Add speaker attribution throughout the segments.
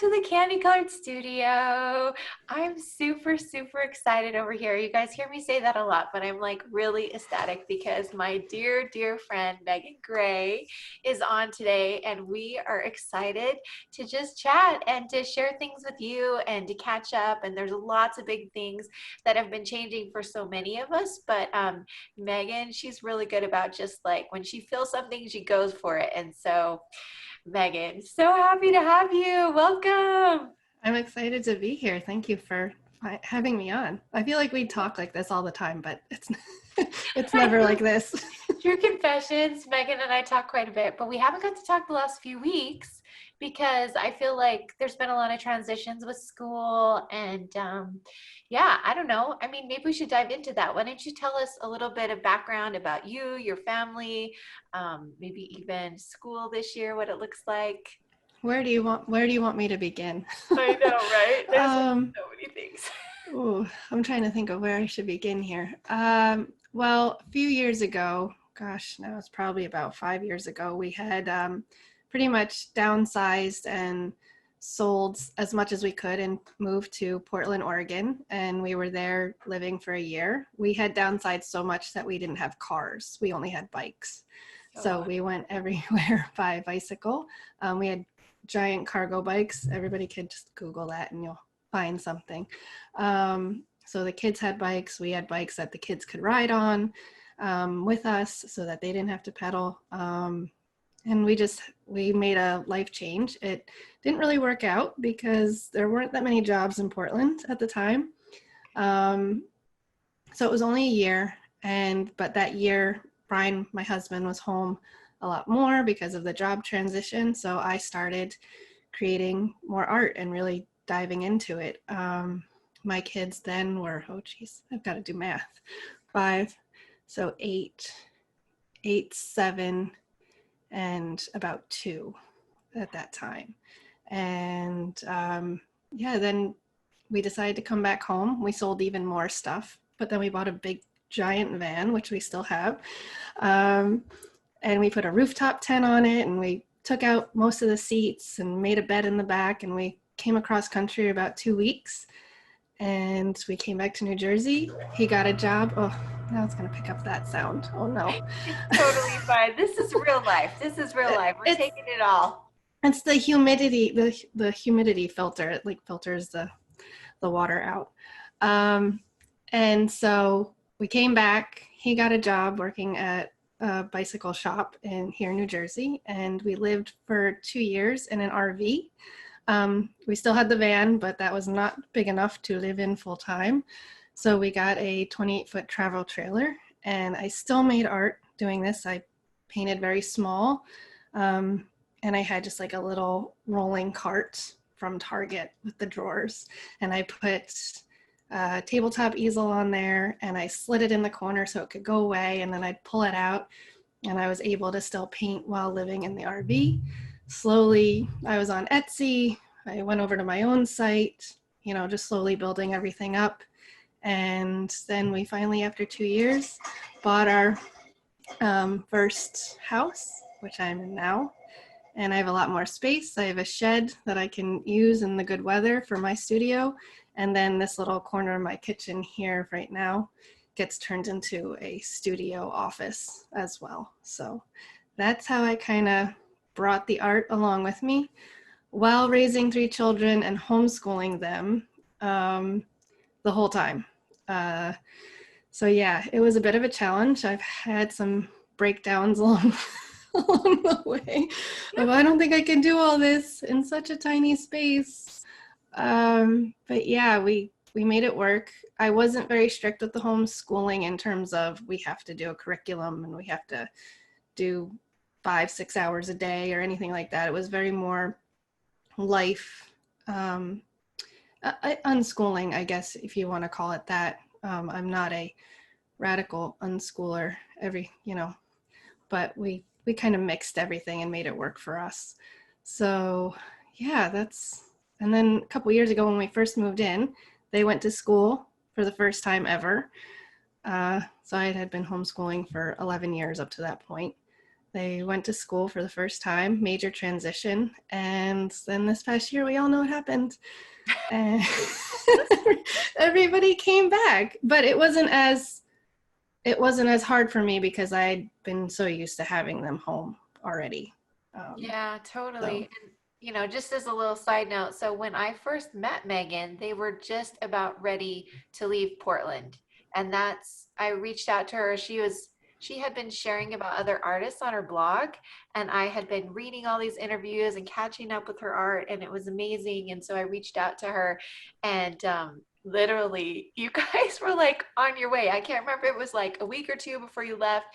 Speaker 1: to the Candy Colored Studio. I'm super, super excited over here. You guys hear me say that a lot, but I'm like really ecstatic because my dear, dear friend Megan Gray is on today, and we are excited to just chat and to share things with you and to catch up. And there's lots of big things that have been changing for so many of us, but Megan, she's really good about just like when she feels something, she goes for it. And so Megan, so happy to have you. Welcome.
Speaker 2: I'm excited to be here. Thank you for having me on. I feel like we talk like this all the time, but it's never like this.
Speaker 1: True confessions, Megan and I talk quite a bit, but we haven't got to talk the last few weeks because I feel like there's been a lot of transitions with school and yeah, I don't know. I mean, maybe we should dive into that. Why don't you tell us a little bit of background about you, your family, maybe even school this year, what it looks like.
Speaker 2: Where do you want me to begin?
Speaker 1: I know, right? There's
Speaker 2: um,
Speaker 1: so many things.
Speaker 2: ooh, I'm trying to think of where I should begin here. Well, a few years ago, gosh, now it's probably about 5 years ago, we had pretty much downsized and sold as much as we could and moved to Portland, Oregon. And we were there living for a year. We had downsized so much that we didn't have cars. We only had bikes. So we went everywhere by bicycle. We had giant cargo bikes. Everybody could just Google that and you'll find something. So the kids had bikes. We had bikes that the kids could ride on with us so that they didn't have to pedal. And we made a life change. It didn't really work out because there weren't that many jobs in Portland at the time. So it was only a year, but that year, Brian, my husband, was home a lot more because of the job transition. So I started creating more art and really diving into it. My kids then were, oh geez, I've got to do math. 5, so 8, 7, and about 2 at that time. And yeah, then we decided to come back home. We sold even more stuff, but then we bought a big giant van, which we still have. And we put a rooftop tent on it, and we took out most of the seats and made a bed in the back, and we came across country about 2 weeks. And we came back to New Jersey. He got a job. Oh, now it's going to pick up that sound. Oh no.
Speaker 1: It's totally fine. This is real life. This is real life. We're taking it all.
Speaker 2: It's the humidity, the humidity filter. It like filters the water out. And so we came back. He got a job working at a bicycle shop here in New Jersey, and we lived for 2 years in an RV. We still had the van, but that was not big enough to live in full time. So we got a 28-foot travel trailer, and I still made art doing this. I painted very small, and I had just like a little rolling cart from Target with the drawers, and I put a tabletop easel on there, and I slid it in the corner so it could go away, and then I'd pull it out, and I was able to still paint while living in the RV. Slowly, I was on Etsy. I went over to my own site, just slowly building everything up. And then we finally, after 2 years, bought our first house, which I'm in now. And I have a lot more space. I have a shed that I can use in the good weather for my studio. And then this little corner of my kitchen here right now gets turned into a studio office as well. So that's how I kind of brought the art along with me while raising 3 children and homeschooling them the whole time. So yeah, it was a bit of a challenge. I've had some breakdowns along the way. I don't think I can do all this in such a tiny space. But yeah, we made it work. I wasn't very strict with the homeschooling in terms of we have to do a curriculum and we have to do 5-6 hours a day or anything like that. It was very more life unschooling, I guess, if you want to call it that. I'm not a radical unschooler, but we kind of mixed everything and made it work for us. So yeah, and then a couple years ago when we first moved in, they went to school for the first time ever. So I had been homeschooling for 11 years up to that point. They went to school for the first time, major transition. And then this past year, we all know what happened. And everybody came back. But it wasn't as hard for me because I'd been so used to having them home already.
Speaker 1: Yeah,
Speaker 2: So
Speaker 1: totally. And, just as a little side note, so when I first met Megan, they were just about ready to leave Portland. And I reached out to her. She had been sharing about other artists on her blog, and I had been reading all these interviews and catching up with her art, and it was amazing. And so I reached out to her, and literally, you guys were like on your way. I can't remember, it was like a week or two before you left,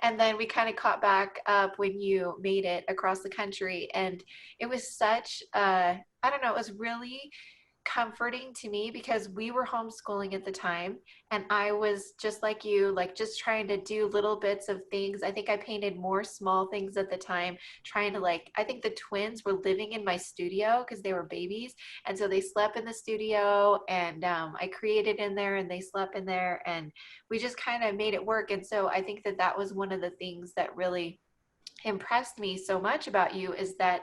Speaker 1: and then we kind of caught back up when you made it across the country. And it was such, I don't know, it was really comforting to me because we were homeschooling at the time, and I was just like you, like just trying to do little bits of things. I think I painted more small things at the time, trying to, like, I think the twins were living in my studio because they were babies, and so they slept in the studio, and I created in there and they slept in there, and we just kind of made it work. And so I think that that was one of the things that really impressed me so much about you, is that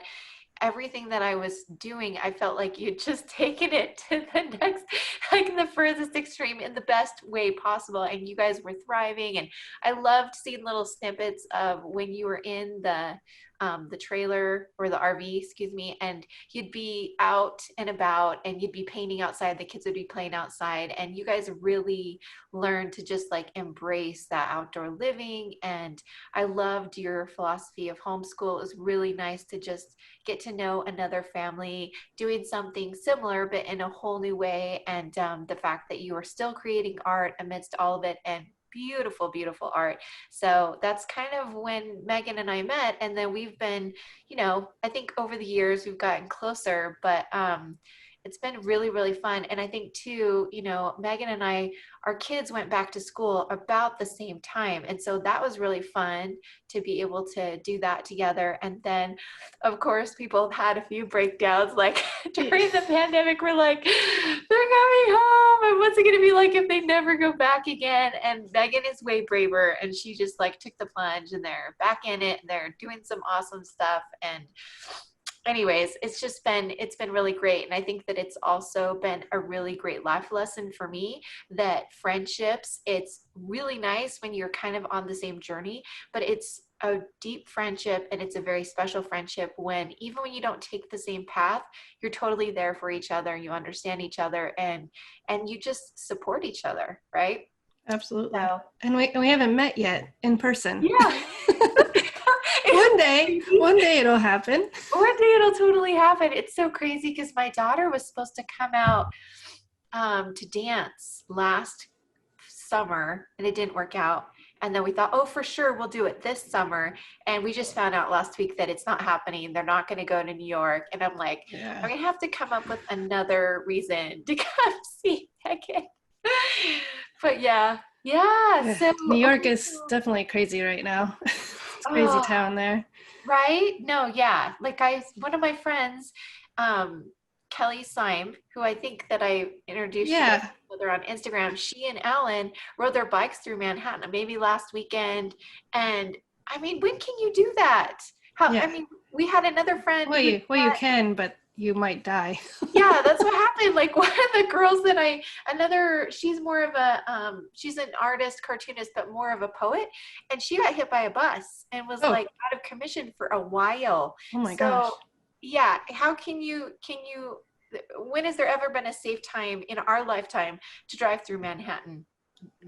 Speaker 1: everything that I was doing, I felt like you'd just taken it to the next, like the furthest extreme in the best way possible. And you guys were thriving. And I loved seeing little snippets of when you were in the trailer, or the RV, excuse me, and you'd be out and about and you'd be painting outside. The kids would be playing outside, and you guys really learned to just like embrace that outdoor living. And I loved your philosophy of homeschool. It was really nice to just get to know another family doing something similar but in a whole new way. And the fact that you are still creating art amidst all of it, and beautiful, beautiful art. So that's kind of when Megan and I met. And then we've been, I think over the years we've gotten closer, but it's been really, really fun. And I think too, Megan and I, our kids went back to school about the same time. And so that was really fun to be able to do that together. And then, of course, people have had a few breakdowns. Like during the pandemic, we're like, they're coming home. And what's it going to be like if they never go back again? And Megan is way braver. And she just like took the plunge, and they're back in it, and they're doing some awesome stuff. And anyways, it's been really great. And I think that it's also been a really great life lesson for me, that friendships, it's really nice when you're kind of on the same journey, but it's a deep friendship, and it's a very special friendship when, even when you don't take the same path, you're totally there for each other, you understand each other, and you just support each other, right?
Speaker 2: absolutely.
Speaker 1: So
Speaker 2: And we haven't met yet in person.
Speaker 1: yeah.
Speaker 2: one
Speaker 1: It's
Speaker 2: day,
Speaker 1: crazy.
Speaker 2: one day it'll happen.
Speaker 1: One day it'll totally happen. It's so crazy because my daughter was supposed to come out to dance last summer, and it didn't work out. And then we thought, oh, for sure, we'll do it this summer. And we just found out last week that it's not happening. They're not going to go to New York. And I'm like, I'm
Speaker 2: Yeah.
Speaker 1: going to have to come up with another reason to come see Megan. But yeah, yeah.
Speaker 2: Yeah.
Speaker 1: So,
Speaker 2: New York
Speaker 1: okay.
Speaker 2: is definitely crazy right now. It's a crazy
Speaker 1: Oh,
Speaker 2: town there.
Speaker 1: right? No, yeah. Like one of my friends, Kelly Syme, who I think that I introduced you guys
Speaker 2: Yeah.
Speaker 1: to each other on Instagram, she and Alan rode their bikes through Manhattan maybe last weekend. And I mean, when can you do that? I
Speaker 2: Yeah.
Speaker 1: mean, we had another friend
Speaker 2: Well,
Speaker 1: who
Speaker 2: you can, but you might die.
Speaker 1: yeah, that's what happened. Like one of the girls that she's more of she's an artist, cartoonist, but more of a poet. And she got hit by a bus and was
Speaker 2: Oh,
Speaker 1: like out of commission for a while.
Speaker 2: oh my
Speaker 1: So
Speaker 2: gosh.
Speaker 1: yeah, how when has there ever been a safe time in our lifetime to drive through Manhattan?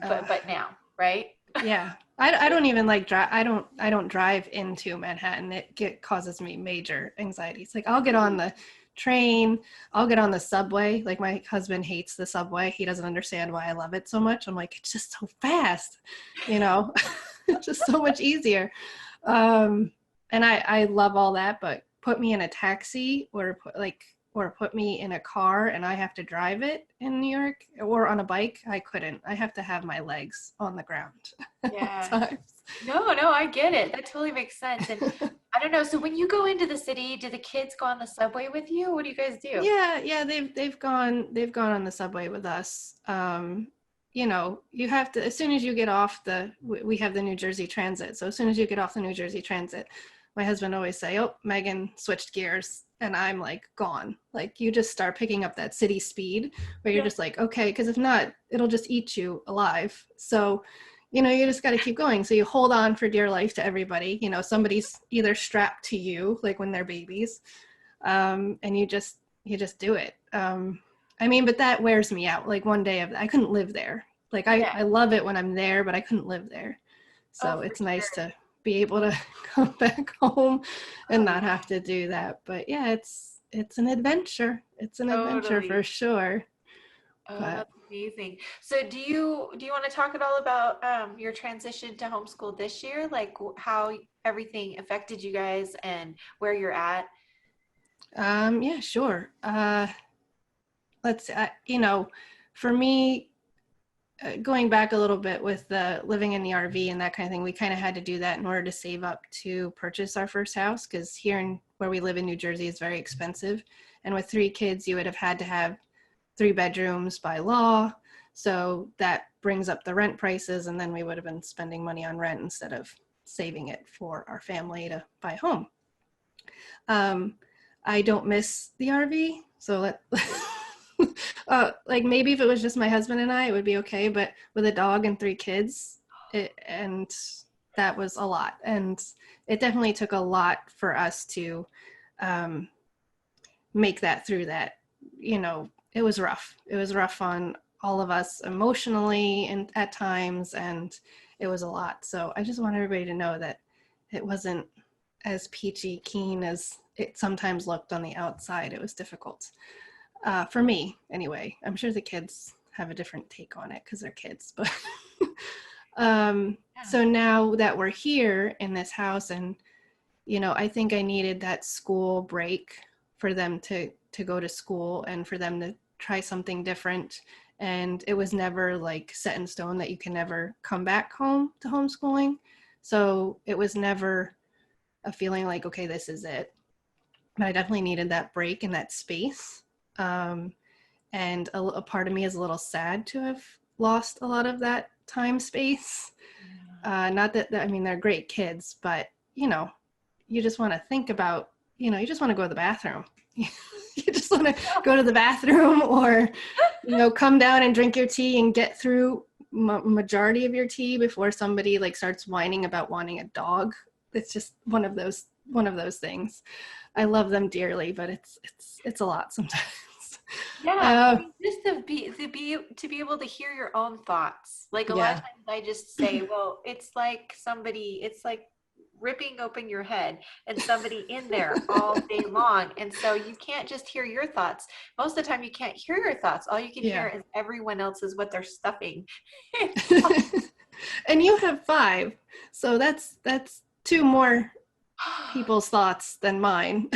Speaker 2: Uh,
Speaker 1: But now, right?
Speaker 2: yeah. I don't even like drive. I don't drive into Manhattan. Causes me major anxiety. It's like I'll get on the train, I'll get on the subway. Like my husband hates the subway. He doesn't understand why I love it so much. I'm like, it's just so fast, you know. It's just so much easier. Um, and I love all that, but put me in a taxi or put me in a car and I have to drive it in New York or on a bike. I couldn't. I have to have my legs on the ground at all
Speaker 1: Yeah.
Speaker 2: times.
Speaker 1: No, no, I get it. That totally makes sense. And I don't know. So when you go into the city, do the kids go on the subway with you? What do you guys do?
Speaker 2: Yeah, they've gone on the subway with us. you know, you have to, as soon as you get off we have the New Jersey Transit. So as soon as you get off the New Jersey Transit, my husband always say, oh, Megan switched gears. And I'm like, gone. Like, you just start picking up that city speed where you're
Speaker 1: Yeah.
Speaker 2: just like, okay, because if not, it'll just eat you alive. So, you know, you just got to keep going. So you hold on for dear life to everybody. You know, somebody's either strapped to you, like when they're babies, and you just do it. I mean, but that wears me out. Like one day I couldn't live there. Like
Speaker 1: Yeah.
Speaker 2: I love it when I'm there, but I couldn't live there.
Speaker 1: Oh,
Speaker 2: So
Speaker 1: for
Speaker 2: it's nice
Speaker 1: sure.
Speaker 2: to be able to come back home and
Speaker 1: Oh,
Speaker 2: not
Speaker 1: yeah.
Speaker 2: have to do that. But yeah, it's an adventure. It's an adventure for
Speaker 1: Totally.
Speaker 2: sure.
Speaker 1: Oh,
Speaker 2: But
Speaker 1: that's amazing. So do you want to talk at all about your transition to homeschool this year? Like how everything affected you guys and where you're at?
Speaker 2: yeah, sure. Let's you know, for me, going back a little bit with the living in the RV and that kind of thing, we kind of had to do that in order to save up to purchase our first house, because here in where we live in New Jersey is very expensive. And with 3 kids, you would have had to have 3 bedrooms by law. So that brings up the rent prices, and then we would have been spending money on rent instead of saving it for our family to buy a home. Um, I don't miss the RV, so like maybe if it was just my husband and I, it would be okay. But with a dog and 3 kids, and that was a lot, and it definitely took a lot for us to um, make that through that. You know, it was rough. It was rough on all of us emotionally and at times, and it was a lot. So I just want everybody to know that it wasn't as peachy keen as it sometimes looked on the outside. It was difficult, for me anyway. I'm sure the kids have a different take on it because they're kids. But
Speaker 1: Yeah.
Speaker 2: so now that we're here in this house, and you know, I think I needed that school break for them to go to school and for them to try something different. And it was never like set in stone that you can never come back home to homeschooling. So it was never a feeling like, okay, this is it. But I definitely needed that break and that space. Um, and a part of me is a little sad to have lost a lot of that time space.
Speaker 1: Yeah.
Speaker 2: Not that I mean, they're great kids, but you know, you just want to think about, you know, you just want to go to the bathroom. You just want to go to the bathroom, or you know, come down and drink your tea and get through majority of your tea before somebody like starts whining about wanting a dog. It's just one of those things. I love them dearly, but it's a lot sometimes.
Speaker 1: Yeah, I
Speaker 2: uh,
Speaker 1: mean, just to be able to hear your own thoughts. Like a lot of
Speaker 2: yeah.
Speaker 1: times I just say, well, it's like ripping open your head and somebody in there all day long. And so you can't just hear your thoughts. Most of the time you can't hear your thoughts. All you can hear
Speaker 2: Yeah.
Speaker 1: is everyone else's what they're stuffing.
Speaker 2: And you have 5, so that's 2 more people's thoughts than mine.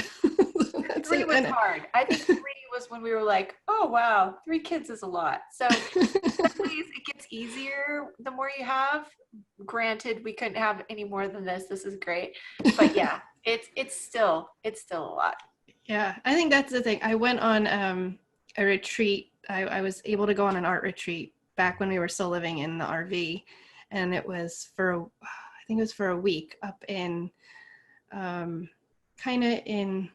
Speaker 2: That's
Speaker 1: Three
Speaker 2: it.
Speaker 1: was hard. I think three was when we were like, oh wow, 3 kids is a lot. So ways it gets easier the more you have. Granted, we couldn't have any more than this. This is great. But yeah, it's still a lot.
Speaker 2: Yeah, I think that's the thing. I went on a retreat. I was able to go on an art retreat back when we were still living in the RV, and it was I think it was for a week up in kind of in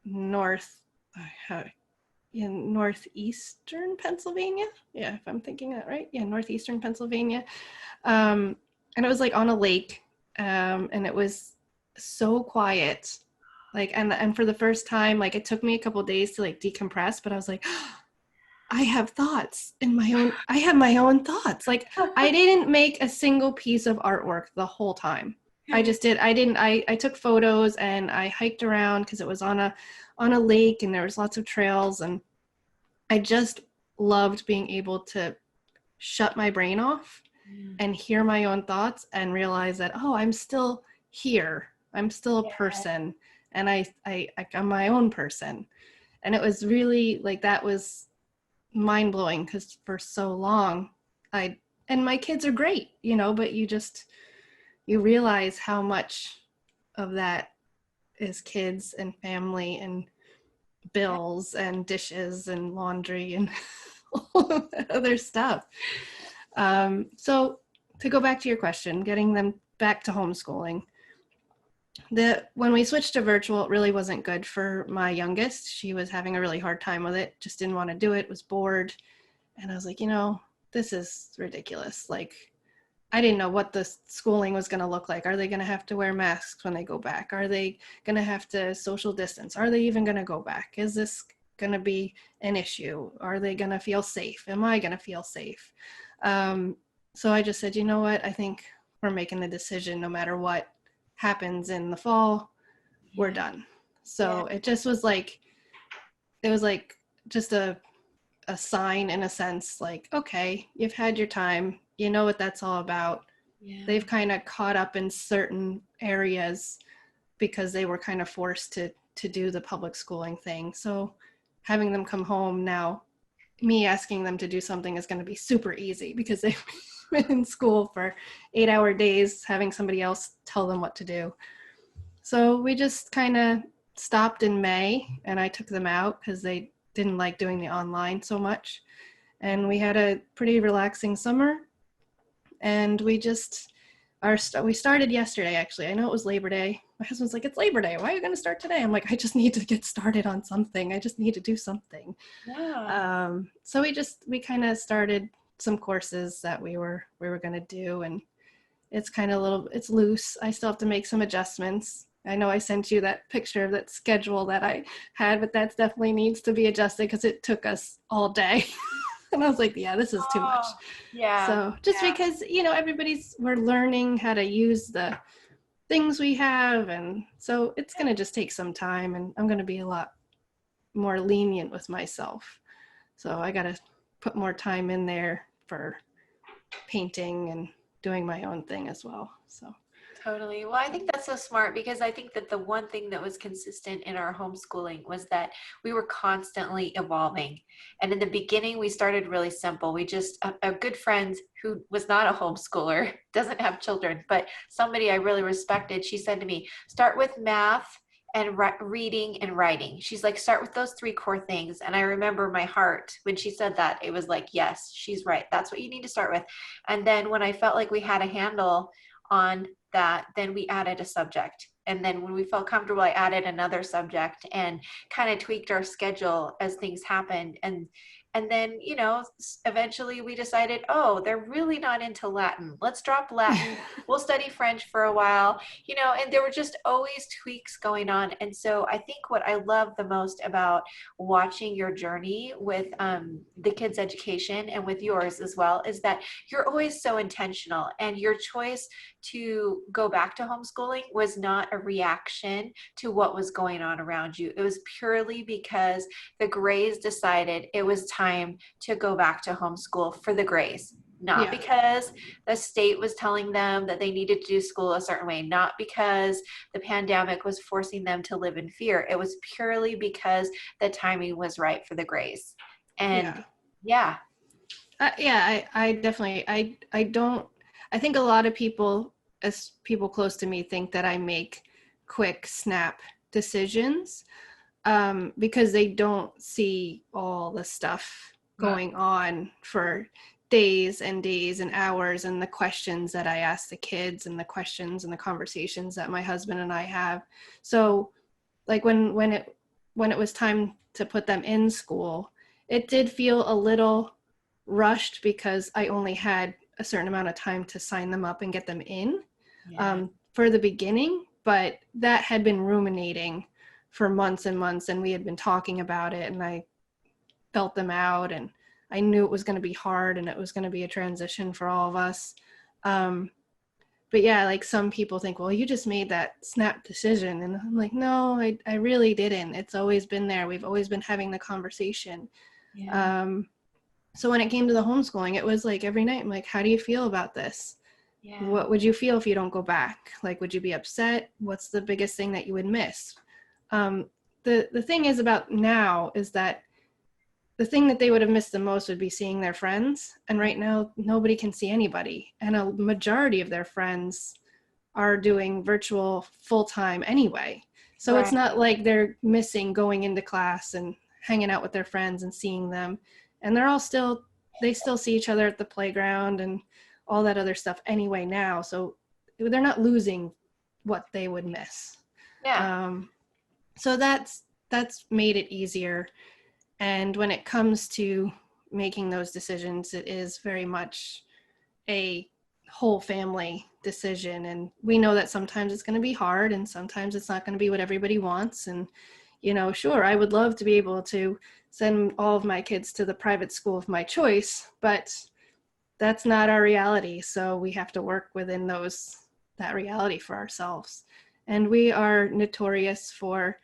Speaker 2: north uh, in northeastern Pennsylvania. Yeah, if I'm thinking that right. Yeah, northeastern Pennsylvania. Um, and it was like on a lake, and it was so quiet. Like, and for the first time, like it took me a couple of days to like decompress, but I was like, I have thoughts in my own. I have my own thoughts. Like, I didn't make a single piece of artwork the whole time. I just did. I didn't. I took photos and I hiked around because it was on a lake and there was lots of trails, and I just loved being able to shut my brain off and hear my own thoughts and realize that, oh, I'm still here. I'm still a
Speaker 1: Yeah.
Speaker 2: person, and I'm my own person. And it was really like, that was mind blowing, because for so long and my kids are great, you know, but you realize how much of that is kids and family and bills and dishes and laundry and all of that other stuff. So to go back to your question, getting them back to homeschooling, when we switched to virtual, it really wasn't good for my youngest. She was having a really hard time with it, just didn't want to do it, was bored. And I was like, this is ridiculous. Like, I didn't know what the schooling was going to look like. Are they going to have to wear masks when they go back? Are they going to have to social distance? Are they even going to go back? Is this going to be an issue? Are they going to feel safe? Am I going to feel safe? So I just said, you know what? I think we're making the decision no matter what happens in the fall, we're done. So it just was like, it was like just a sign in a sense, like, okay, you've had your time, you know what that's all about. They've kind of caught up in certain areas because they were kind of forced to do the public schooling thing. So having them come home now, me asking them to do something is going to be super easy because they've been in school for 8-hour days, having somebody else tell them what to do. So we just kind of stopped in May, and I took them out because they didn't like doing the online so much. And we had a pretty relaxing summer. And we started yesterday, actually. I know it was Labor Day. My husband's like, it's Labor Day. Why are you going to start today? I'm like, I just need to get started on something. I just need to do something. So we kind of started some courses that we were going to do, and it's kind of it's loose. I still have to make some adjustments. I know I sent you that picture of that schedule that I had, but that definitely needs to be adjusted because it took us all day. And I was like, yeah, this is too much. So just because, we're learning how to use the things we have. And so it's going to just take some time, and I'm going to be a lot more lenient with myself. So I got to put more time in there for painting and doing my own thing as well. So
Speaker 1: Totally. Well, I think that's so smart because I think that the one thing that was consistent in our homeschooling was that we were constantly evolving. And in the beginning, we started really simple. We just, a good friend who was not a homeschooler, doesn't have children, but somebody I really respected, she said to me, start with math and reading and writing. She's like, start with those three core things. And I remember my heart when she said that, it was like, yes, she's right. That's what you need to start with. And then when I felt like we had a handle on that, then we added a subject. And then when we felt comfortable, I added another subject and kind of tweaked our schedule as things happened. And then, eventually we decided, oh, they're really not into Latin. Let's drop Latin. We'll study French for a while, and there were just always tweaks going on. And so I think what I love the most about watching your journey with the kids' education and with yours as well is that you're always so intentional, and your choice to go back to homeschooling was not a reaction to what was going on around you. It was purely because the Grays decided it was time to go back to homeschool for the Grays. Not because the state was telling them that they needed to do school a certain way, not because the pandemic was forcing them to live in fear. It was purely because the timing was right for the Grays. And
Speaker 2: I definitely, I think a lot of people, as people close to me, think that I make quick snap decisions because they don't see all the stuff going on for days and days and hours, and the questions that I ask the kids and the questions and the conversations that my husband and I have. So like when it was time to put them in school, it did feel a little rushed because I only had a certain amount of time to sign them up and get them in for the beginning, but that had been ruminating for months and months, and we had been talking about it, and I felt them out, and I knew it was going to be hard, and it was going to be a transition for all of us. But yeah, like some people think, well, you just made that snap decision. And I'm like, no, I really didn't. It's always been there. We've always been having the conversation. So when it came to the homeschooling, it was like every night, I'm like, how do you feel about this? What would you feel if you don't go back? Like, would you be upset? What's the biggest thing that you would miss? The thing is about now is that the thing that they would have missed the most would be seeing their friends. And right now, nobody can see anybody. And a majority of their friends are doing virtual full-time anyway. So it's not like they're missing going into class and hanging out with their friends and seeing them. And they're all still they still see each other at the playground and all that other stuff anyway now. So they're not losing what they would miss.
Speaker 1: Yeah.
Speaker 2: So that's made it easier. And when it comes to making those decisions, it is very much a whole family decision. And we know that sometimes it's going to be hard and sometimes it's not going to be what everybody wants. And, sure, I would love to be able to send all of my kids to the private school of my choice, but that's not our reality. So we have to work within that reality for ourselves. And we are notorious for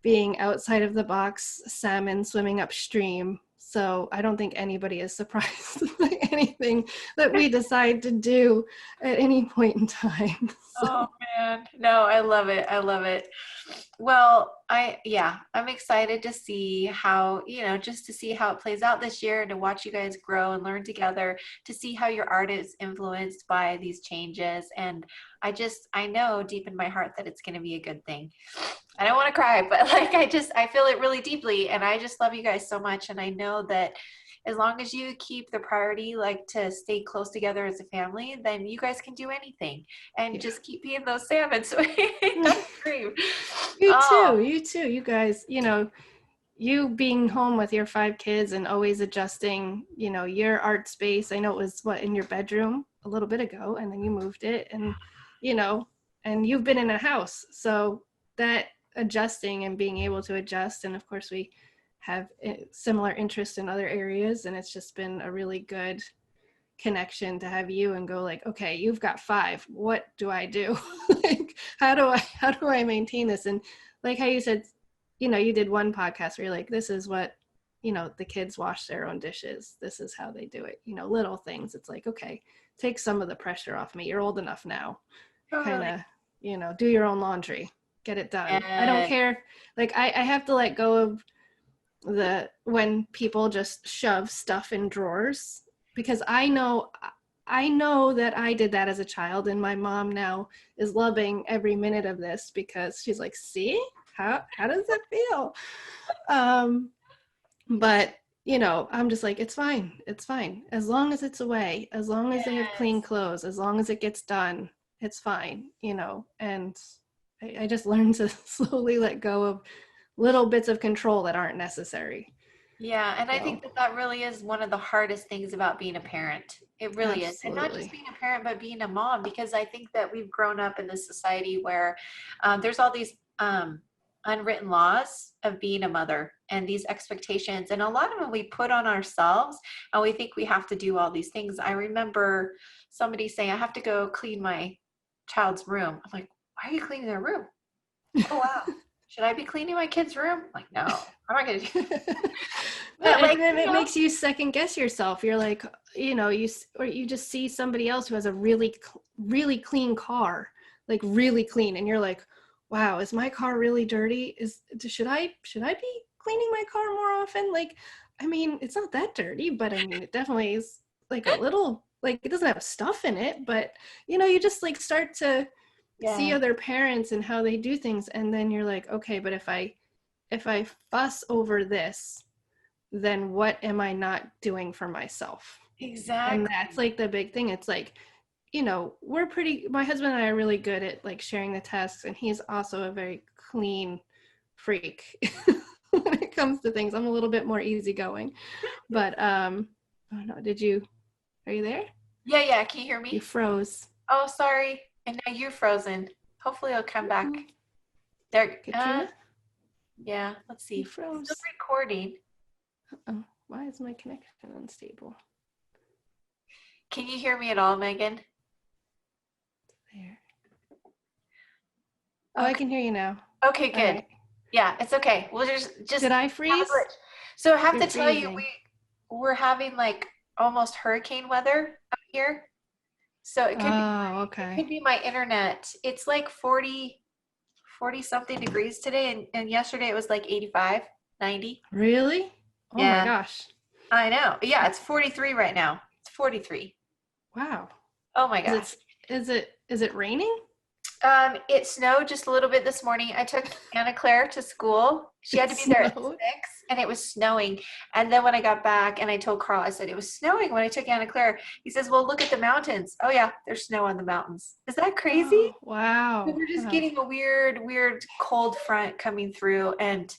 Speaker 2: being outside of the box, salmon swimming upstream. So I don't think anybody is surprised by anything that we decide to do at any point in time. So.
Speaker 1: Oh man, no, I love it. I love it. Well, I'm excited to see how, just to see how it plays out this year and to watch you guys grow and learn together, to see how your art is influenced by these changes. And I know deep in my heart that it's going to be a good thing. I don't want to cry, but I feel it really deeply. And I just love you guys so much. And I know that as long as you keep the priority, to stay close together as a family, then you guys can do anything and just keep being those salmon. So I scream.
Speaker 2: You too. You guys, you being home with your 5 kids and always adjusting, your art space. I know it was in your bedroom a little bit ago, and then you moved it, and, and you've been in a house. So that adjusting and being able to adjust. And of course we have similar interests in other areas. And it's just been a really good connection to have you and go okay, you've got 5. What do I do? How do I maintain this? And how you said, you did one podcast where you're this is what, the kids wash their own dishes. This is how they do it. Little things. It's okay, take some of the pressure off me. You're old enough now. Kind of, do your own laundry, get it done. I don't care. I have to let go of when people just shove stuff in drawers, because I know that I did that as a child, and my mom now is loving every minute of this because she's see, how does it feel? But I'm just it's fine as long as it's away, as long as they have clean clothes, as long as it gets done, it's fine. And I just learned to slowly let go of little bits of control that aren't necessary.
Speaker 1: Yeah, and I think that really is one of the hardest things about being a parent. It really is. And not just being a parent, but being a mom, because I think that we've grown up in this society where there's all these unwritten laws of being a mother and these expectations. And a lot of them we put on ourselves, and we think we have to do all these things. I remember somebody saying, I have to go clean my child's room. I'm like, why are you cleaning their room? Oh, wow. Should I be cleaning my kid's room? No, I'm not going to do that.
Speaker 2: It makes you second guess yourself. You're you just see somebody else who has a really, really clean car, really clean. And you're wow, is my car really dirty? Should I be cleaning my car more often? It's not that dirty, but it definitely is a little, it doesn't have stuff in it, but you just start to see other parents and how they do things. And then you're okay, but if I fuss over this, then what am I not doing for myself?
Speaker 1: Exactly.
Speaker 2: And that's the big thing. It's my husband and I are really good at sharing the tasks, and he's also a very clean freak when it comes to things. I'm a little bit more easygoing, but oh no, are you there?
Speaker 1: Yeah. Can you hear me?
Speaker 2: You froze.
Speaker 1: Oh, sorry. And now you're frozen. Hopefully it'll come back. There.
Speaker 2: Katrina?
Speaker 1: Yeah, let's see.
Speaker 2: You froze.
Speaker 1: Still recording.
Speaker 2: Uh-oh. Why is my connection unstable?
Speaker 1: Can you hear me at all, Megan?
Speaker 2: There. Oh, okay. I can hear you now.
Speaker 1: Okay, good. Right. Yeah, it's okay. We'll just
Speaker 2: Did I freeze?
Speaker 1: So I have to tell you, we're having almost hurricane weather out here. So it could be my internet. It's 40 something degrees today, and yesterday it was 85, 90.
Speaker 2: Really? Oh my gosh.
Speaker 1: I know. Yeah, it's 43 right now. It's 43.
Speaker 2: Wow.
Speaker 1: Oh my gosh.
Speaker 2: Is it raining?
Speaker 1: It snowed just a little bit this morning. I took Anna Claire to school. She had
Speaker 2: It
Speaker 1: to be there at
Speaker 2: snowed.
Speaker 1: 6 and it was snowing. And then when I got back and I told Carl, I said it was snowing when I took Anna Claire. He says, well, look at the mountains. Oh yeah, there's snow on the mountains. Is that crazy?
Speaker 2: Oh, wow.
Speaker 1: We're just
Speaker 2: Oh,
Speaker 1: getting a weird cold front coming through and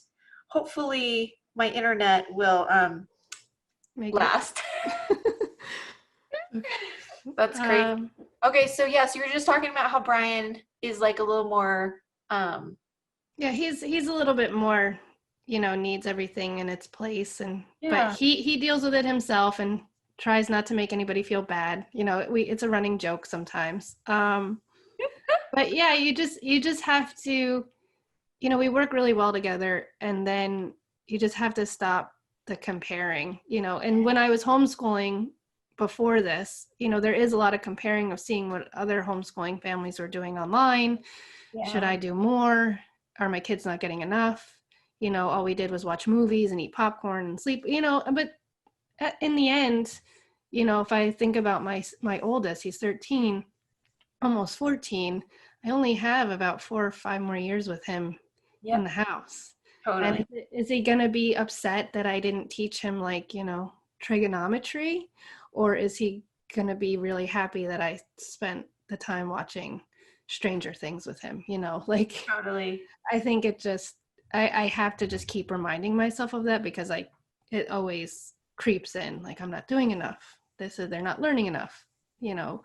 Speaker 1: hopefully my internet will
Speaker 2: make it.
Speaker 1: last.
Speaker 2: Okay.
Speaker 1: That's crazy.
Speaker 2: Um,
Speaker 1: Okay, so yes, you were just talking about how Brian is like a little more um
Speaker 2: yeah, he's a little bit more, needs everything in its place, and but
Speaker 1: yeah.
Speaker 2: he deals with it himself and tries not to make anybody feel bad. It's a running joke sometimes. But yeah, you just have to, we work really well together, and then you just have to stop the comparing. And when I was homeschooling before this, there is a lot of comparing of seeing what other homeschooling families are doing online. Should
Speaker 1: Yeah.
Speaker 2: I do more? Are my kids not getting enough? All we did was watch movies and eat popcorn and sleep, but in the end, if I think about my oldest, he's 13, almost 14. I only have about 4 or 5 more years with him in the
Speaker 1: Yep,
Speaker 2: house. And
Speaker 1: totally.
Speaker 2: is he going to be upset that I didn't teach him, like, trigonometry? Or is he going to be really happy that I spent the time watching Stranger Things with him? Like,
Speaker 1: Totally.
Speaker 2: I think I have to just keep reminding myself of that, because it always creeps in. Like, I'm not doing enough. They're not learning enough, you know,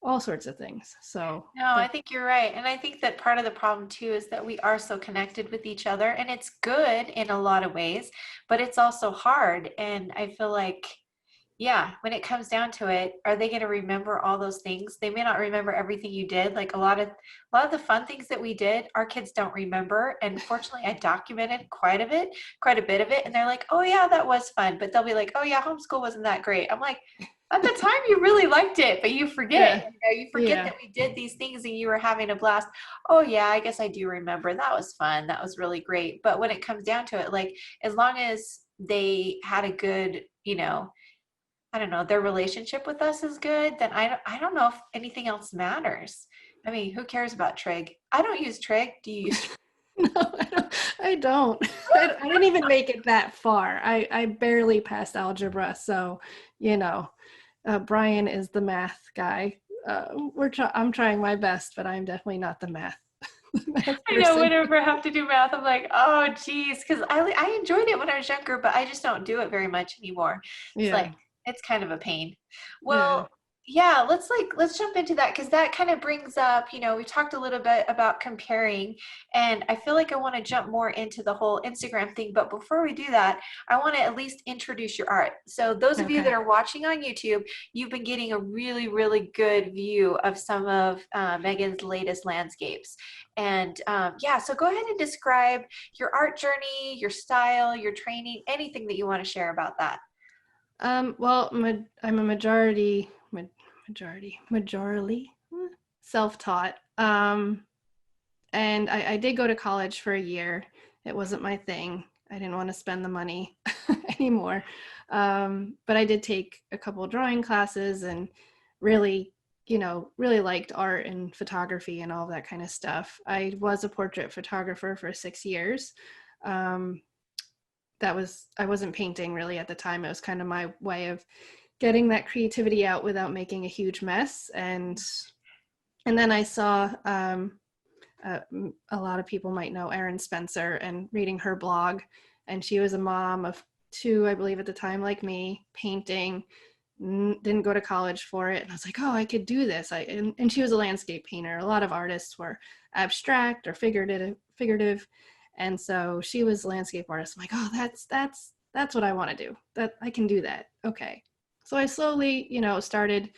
Speaker 2: all sorts of things. So
Speaker 1: No, I think you're right. And I think that part of the problem too is that we are so connected with each other and it's good in a lot of ways, but it's also hard. And I feel like, yeah, when it comes down to it, are they going to remember all those things? They may not remember everything you did. Like a lot of the fun things that we did, our kids don't remember. And fortunately, I documented quite a bit of it. And they're like, "Oh yeah, that was fun." But they'll be like, "Oh yeah, homeschool wasn't that great." I'm like, at the time you really liked it, but you forget.
Speaker 2: yeah,
Speaker 1: You forget
Speaker 2: yeah,
Speaker 1: that we did these things and you were having a blast. Oh yeah, I guess I do remember. That was fun. That was really great. But when it comes down to it, like as long as they had a good, I don't know, their relationship with us is good, then I don't know if anything else matters. I mean, who cares about trig? I don't use trig. Do you use trig?
Speaker 2: no, I don't. I didn't even make it that far. I barely passed algebra. So, you know, Brian is the math guy. I'm trying my best, but I'm definitely not the math the math
Speaker 1: I know
Speaker 2: person.
Speaker 1: whenever I have to do math, I'm like, oh geez, because I enjoyed it when I was younger, but I just don't do it very much anymore. It's like
Speaker 2: Yeah,
Speaker 1: it's kind of a pain.
Speaker 2: yeah.
Speaker 1: Well, yeah, let's jump into that because that kind of brings up, we talked a little bit about comparing, and I feel like I want to jump more into the whole Instagram thing. But before we do that, I want to at least introduce your art. So those of you that
Speaker 2: Okay.
Speaker 1: are watching on YouTube, you've been getting a really good view of some of Megan's latest landscapes. And yeah, so go ahead and describe your art journey, your style, your training, anything that you want to share about that.
Speaker 2: Well, I'm a majority self-taught. And I did go to college for a year. It wasn't my thing. I didn't want to spend the money anymore. But I did take a couple of drawing classes and really, really liked art and photography and all that kind of stuff. I was a portrait photographer for 6 years. Um, I wasn't painting really at the time. It was kind of my way of getting that creativity out without making a huge mess. And then I saw uh, a lot of people might know Erin Spencer, and reading her blog. And she was a mom of two, I believe, at the time, like me, painting. Didn't go to college for it, and I was like, oh, I could do this. And she was a landscape painter. A lot of artists were abstract or figurative, and so she was a landscape artist. I'm like, oh, that's what I want to do. That I can do that. Okay, so I slowly, started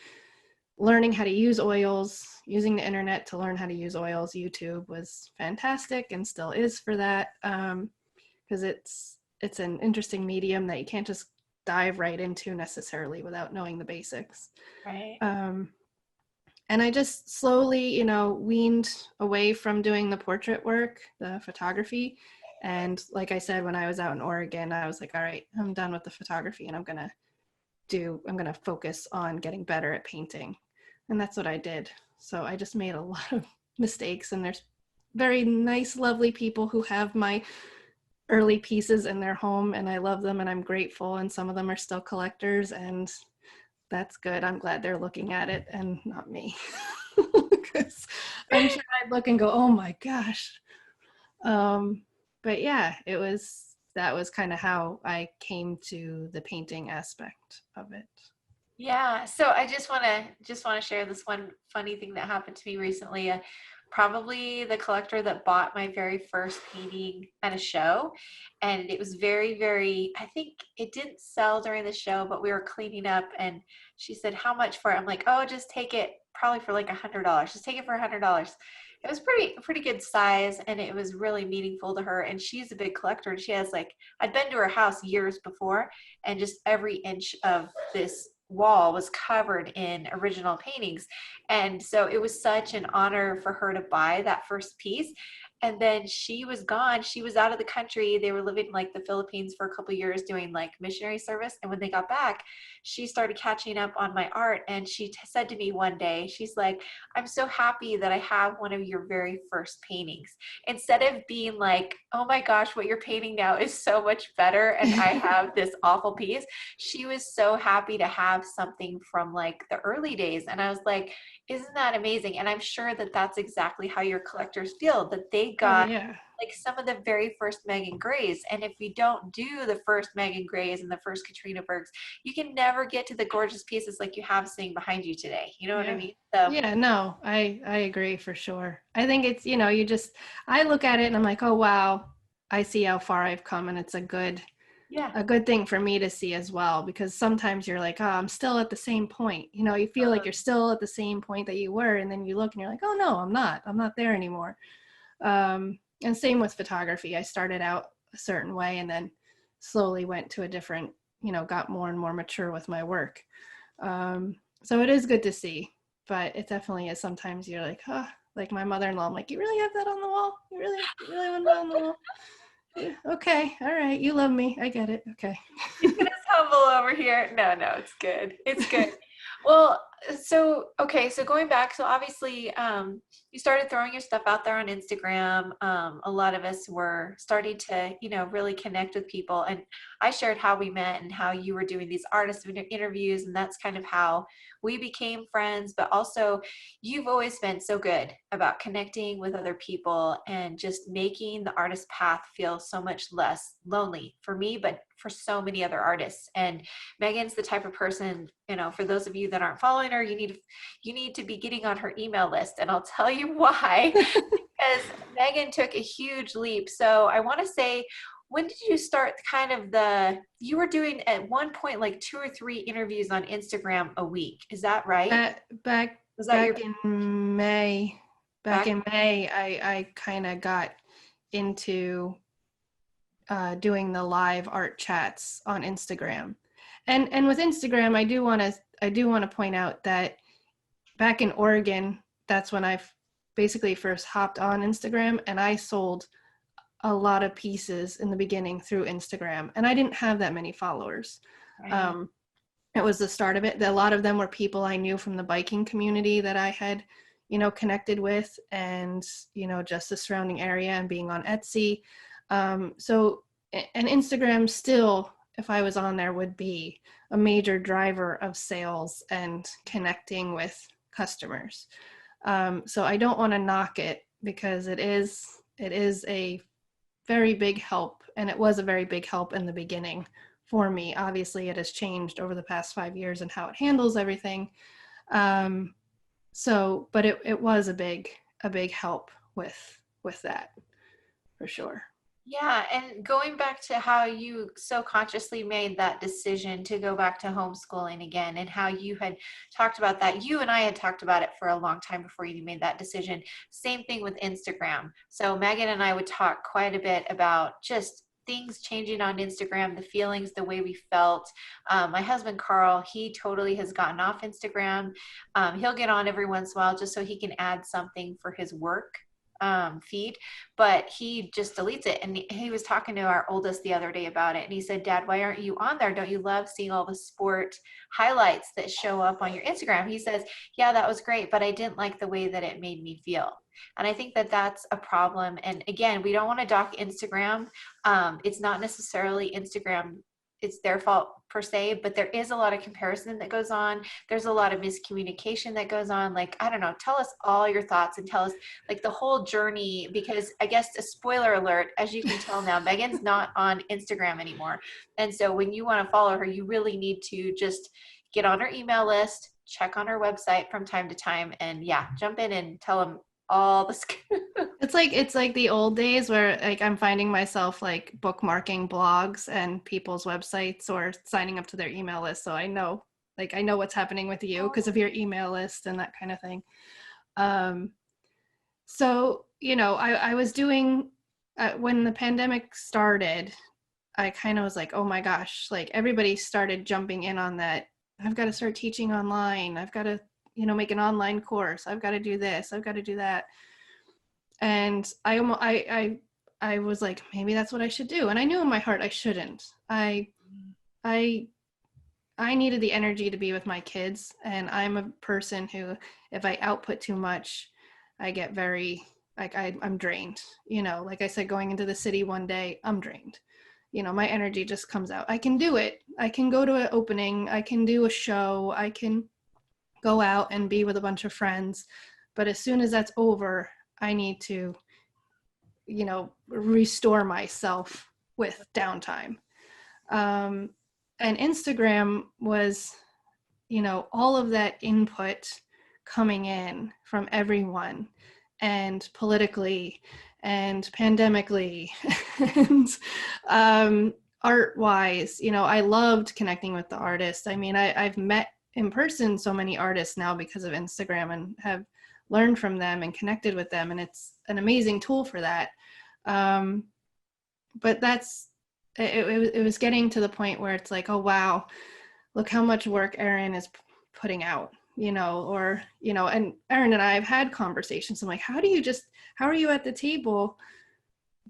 Speaker 2: learning how to use oils, using the internet to learn how to use oils. YouTube was fantastic and still is for that, because it's an interesting medium that you can't just dive right into necessarily without knowing the basics.
Speaker 1: Right.
Speaker 2: Um, and I just slowly, weaned away from doing the portrait work, the photography. And like I said, when I was out in Oregon, I was like, all right, I'm done with the photography, and I'm going to focus on getting better at painting. And that's what I did. So I just made a lot of mistakes, and there's very nice, lovely people who have my early pieces in their home, and I love them and I'm grateful. And some of them are still collectors, and that's good. I'm glad they're looking at it and not me. Because I'm sure I'd look and go, oh my gosh. But yeah, that was kind of how I came to the painting aspect of it.
Speaker 1: Yeah, so I just want to share this one funny thing that happened to me recently. Probably the collector that bought my very first painting at a show, and it was very, very. I think it didn't sell during the show, but we were cleaning up, and she said, "How much for it?" I'm like, "Oh, just take it, probably for like $100. Just take it for $100." It was pretty good size, and it was really meaningful to her. And she's a big collector, and she has like I'd been to her house years before, and just every inch of this wall was covered in original paintings. And so it was such an honor for her to buy that first piece. And then she was gone. She was out of the country. They were living in like the Philippines for a couple of years doing like missionary service. And when they got back, she started catching up on my art. And she said to me one day, she's like, "I'm so happy that I have one of your very first paintings." Instead of being like, "Oh my gosh, what you're painting now is so much better and I have this awful piece," she was so happy to have something from like the early days. And I was like, isn't that amazing? And I'm sure that that's exactly how your collectors feel, that they
Speaker 2: Oh
Speaker 1: got
Speaker 2: yeah.
Speaker 1: like some of the very first Megan Grays. And if you don't do the first Megan Grays and the first Katrina Bergs, you can never get to the gorgeous pieces like you have sitting behind you today. You know what I
Speaker 2: Yeah.
Speaker 1: mean? So
Speaker 2: Yeah, no, I agree for sure. I think it's, you just I look at it and I'm like, "Oh wow, I see how far I've come," and it's
Speaker 1: yeah.
Speaker 2: a good thing for me to see as well, because sometimes you're like, "Oh, I'm still at the same point." You feel like you're still at the same point that you were, and then you look and you're like, "Oh no, I'm not. I'm not there anymore." And same with photography. I started out a certain way and then slowly went to a different, got more and more mature with my work. So it is good to see, but it definitely is. Sometimes you're like, oh, like my mother-in-law, I'm like, "You really have that on the wall? You really want that on the wall?" Yeah, okay, all right, you love me, I get it. Okay.
Speaker 1: Keeping us humble over here. No, no, it's good. It's good. Well, so okay, so going back, so obviously, you started throwing your stuff out there on Instagram. A lot of us were starting to, really connect with people, and I shared how we met and how you were doing these artist interviews, and that's kind of how we became friends. But also, you've always been so good about connecting with other people and just making the artist path feel so much less lonely for me, but for so many other artists. And Megan's the type of person, for those of you that aren't following her, you need to be getting on her email list. And I'll tell you why, because Megan took a huge leap. So I want to say, when did you start you were doing at one point like 2 or 3 interviews on Instagram a week. Is that right?
Speaker 2: Back back
Speaker 1: Was that your
Speaker 2: back in May, back
Speaker 1: back?
Speaker 2: in May, I kind of got into doing the live art chats on Instagram. And with Instagram, I do want to point out that back in Oregon, that's when I basically first hopped on Instagram, and I sold a lot of pieces in the beginning through Instagram, and I didn't have that many followers.
Speaker 1: Right.
Speaker 2: Um, it was the start of it. A lot of them were people I knew from the biking community that I had, connected with, and just the surrounding area, and being on Etsy. So, and Instagram still, if I was on there, would be a major driver of sales and connecting with customers. So I don't want to knock it, because it is a very big help, and it was a very big help in the beginning for me. Obviously, it has changed over the past 5 years and how it handles everything. Um, but it was a big help with that, for sure.
Speaker 1: Yeah, and going back to how you so consciously made that decision to go back to homeschooling again, and how you had talked about that. You and I had talked about it for a long time before you made that decision. Same thing with Instagram. So Megan and I would talk quite a bit about just things changing on Instagram, the feelings, the way we felt. My husband Carl, he totally has gotten off Instagram. He'll get on every once in a while just so he can add something for his work, feed, but he just deletes it. And he was talking to our oldest the other day about it. And he said, Dad, why aren't you on there? Don't you love seeing all the sport highlights that show up on your Instagram? He says, yeah, that was great, but I didn't like the way that it made me feel. And I think that that's a problem. And again, we don't want to dock Instagram. It's not necessarily Instagram, it's their fault per se, but there is a lot of comparison that goes on. There's a lot of miscommunication that goes on. Like, I don't know, tell us all your thoughts and tell us like the whole journey, because I guess a spoiler alert, as you can tell now, Megan's not on Instagram anymore. And so when you want to follow her, you really need to just get on her email list, check on her website from time to time, and yeah, jump in and tell them all the
Speaker 2: It's like the old days where like I'm finding myself like bookmarking blogs and people's websites or signing up to their email list, so I know what's happening with you because of your email list and that kind of thing. Um, so I was doing when the pandemic started, I kind of was like, oh my gosh, like everybody started jumping in on that. I've got to start teaching online. I've got to make an online course. I've got to do this. I've got to do that. And I was like, maybe that's what I should do. And I knew in my heart I shouldn't. I I needed the energy to be with my kids, and I'm a person who, if I output too much, I get very like I'm drained. Like I said, going into the city one day, I'm drained. My energy just comes out. I can do it. I can go to an opening. I can do a show. I can go out and be with a bunch of friends. But as soon as that's over, I need to, restore myself with downtime. And Instagram was, all of that input coming in from everyone, and politically and pandemically and art wise, I loved connecting with the artists. I mean, I've met in person so many artists now because of Instagram and have learned from them and connected with them. And it's an amazing tool for that. But it was getting to the point where it's like, oh, wow, look how much work Erin is putting out, and Erin and I have had conversations. I'm like, how are you at the table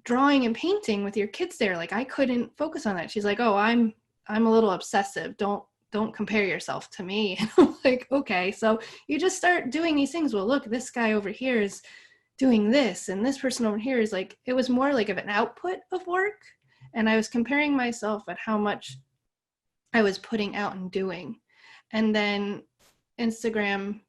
Speaker 2: drawing and painting with your kids there? Like, I couldn't focus on that. She's like, oh, I'm a little obsessive. Don't compare yourself to me. And I'm like, okay. So you just start doing these things. Well, look, this guy over here is doing this, and this person over here is like, it was more like of an output of work. And I was comparing myself at how much I was putting out and doing. And then Instagram,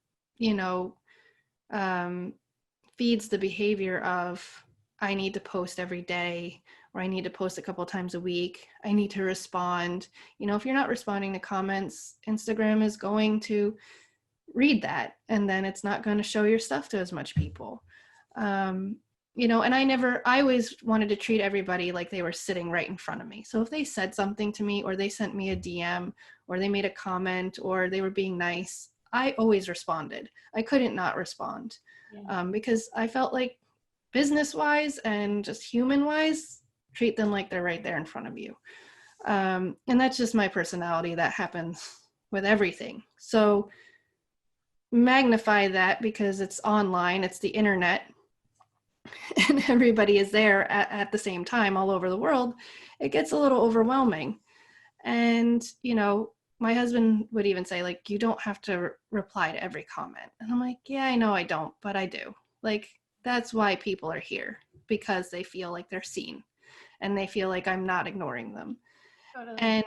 Speaker 2: feeds the behavior of, I need to post every day, or I need to post a couple times a week. I need to respond. If you're not responding to comments, Instagram is going to read that, and then it's not going to show your stuff to as much people. And I always wanted to treat everybody like they were sitting right in front of me. So if they said something to me, or they sent me a DM, or they made a comment, or they were being nice, I always responded. I couldn't not respond. Because I felt like business-wise and just human-wise, treat them like they're right there in front of you. And that's just my personality. That happens with everything. So magnify that because it's online, it's the internet, and everybody is there at the same time all over the world. It gets a little overwhelming. And, my husband would even say, like, you don't have to reply to every comment. And I'm like, yeah, I know I don't, but I do. Like, that's why people are here, because they feel like they're seen and they feel like I'm not ignoring them. Totally. And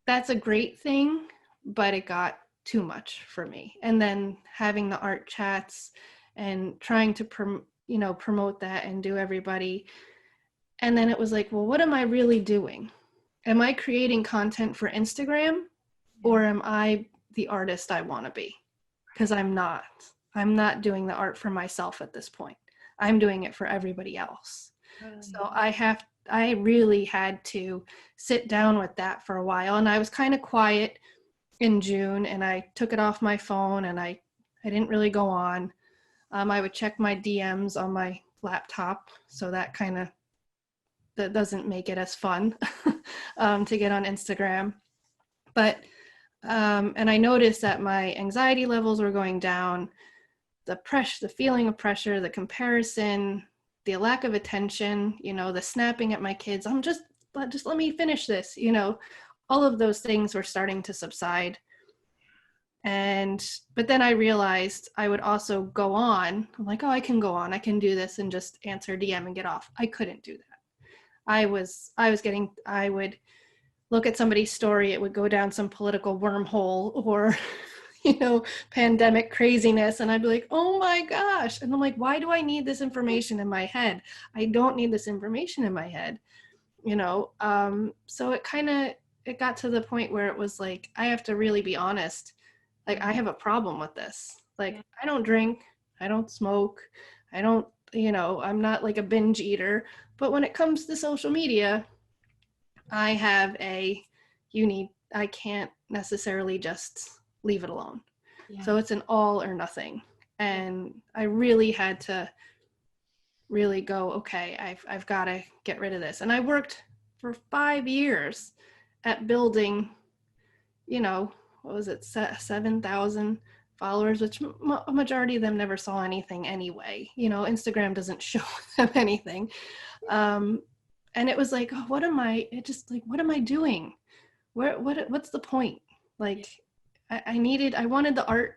Speaker 2: that's a great thing, but it got too much for me. And then having the art chats and trying to promote that and do everybody. And then it was like, well, what am I really doing? Am I creating content for Instagram, or am I the artist I want to be? Because I'm not doing the art for myself at this point. I'm doing it for everybody else. So I really had to sit down with that for a while. And I was kind of quiet in June, and I took it off my phone, and I didn't really go on. I would check my DMs on my laptop, so that doesn't make it as fun to get on Instagram. But and I noticed that my anxiety levels were going down. the pressure, the feeling of pressure, the comparison, the lack of attention, the snapping at my kids. Just let me finish this, all of those things were starting to subside. But then I realized I would also go on. I'm like, oh, I can go on. I can do this and just answer DM and get off. I couldn't do that. I would look at somebody's story. It would go down some political wormhole or, pandemic craziness. And I'd be like, oh my gosh. And I'm like, why do I need this information in my head? I don't need this information in my head, So it got to the point where it was like, I have to really be honest. Like, I have a problem with this. Like, I don't drink, I don't smoke, I don't, I'm not like a binge eater. But when it comes to social media, I have I can't necessarily just leave it alone. Yeah. So it's an all or nothing. And I really had to really go, okay, I've got to get rid of this. And I worked for 5 years at building, what was it, 7,000 followers, which a majority of them never saw anything anyway. Instagram doesn't show them anything. And it was like, oh, what am I doing? What's the point? Like, I wanted the art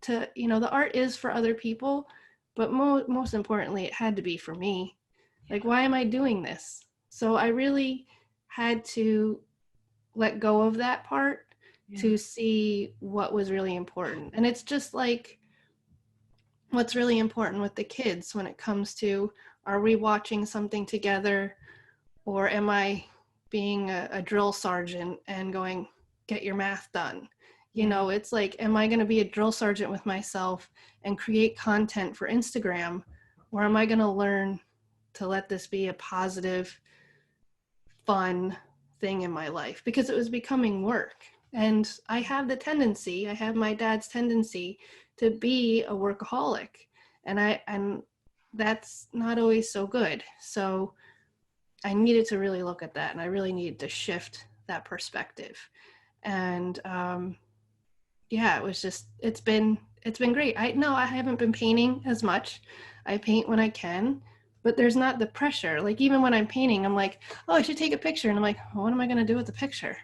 Speaker 2: to, the art is for other people, but most importantly, it had to be for me. Like, why am I doing this? So I really had to let go of that part to see what was really important. And it's just like, what's really important with the kids when it comes to, are we watching something together, or am I being a drill sergeant and going, get your math done? It's like, am I going to be a drill sergeant with myself and create content for Instagram, or am I going to learn to let this be a positive, fun thing in my life? Because it was becoming work. And I have my dad's tendency to be a workaholic, and that's not always so good. So I needed to really look at that, and I really needed to shift that perspective. And it's been great. I haven't been painting as much. I paint when I can, but there's not the pressure. Like, even when I'm painting, I'm like, oh, I should take a picture. And I'm like, well, what am I going to do with the picture?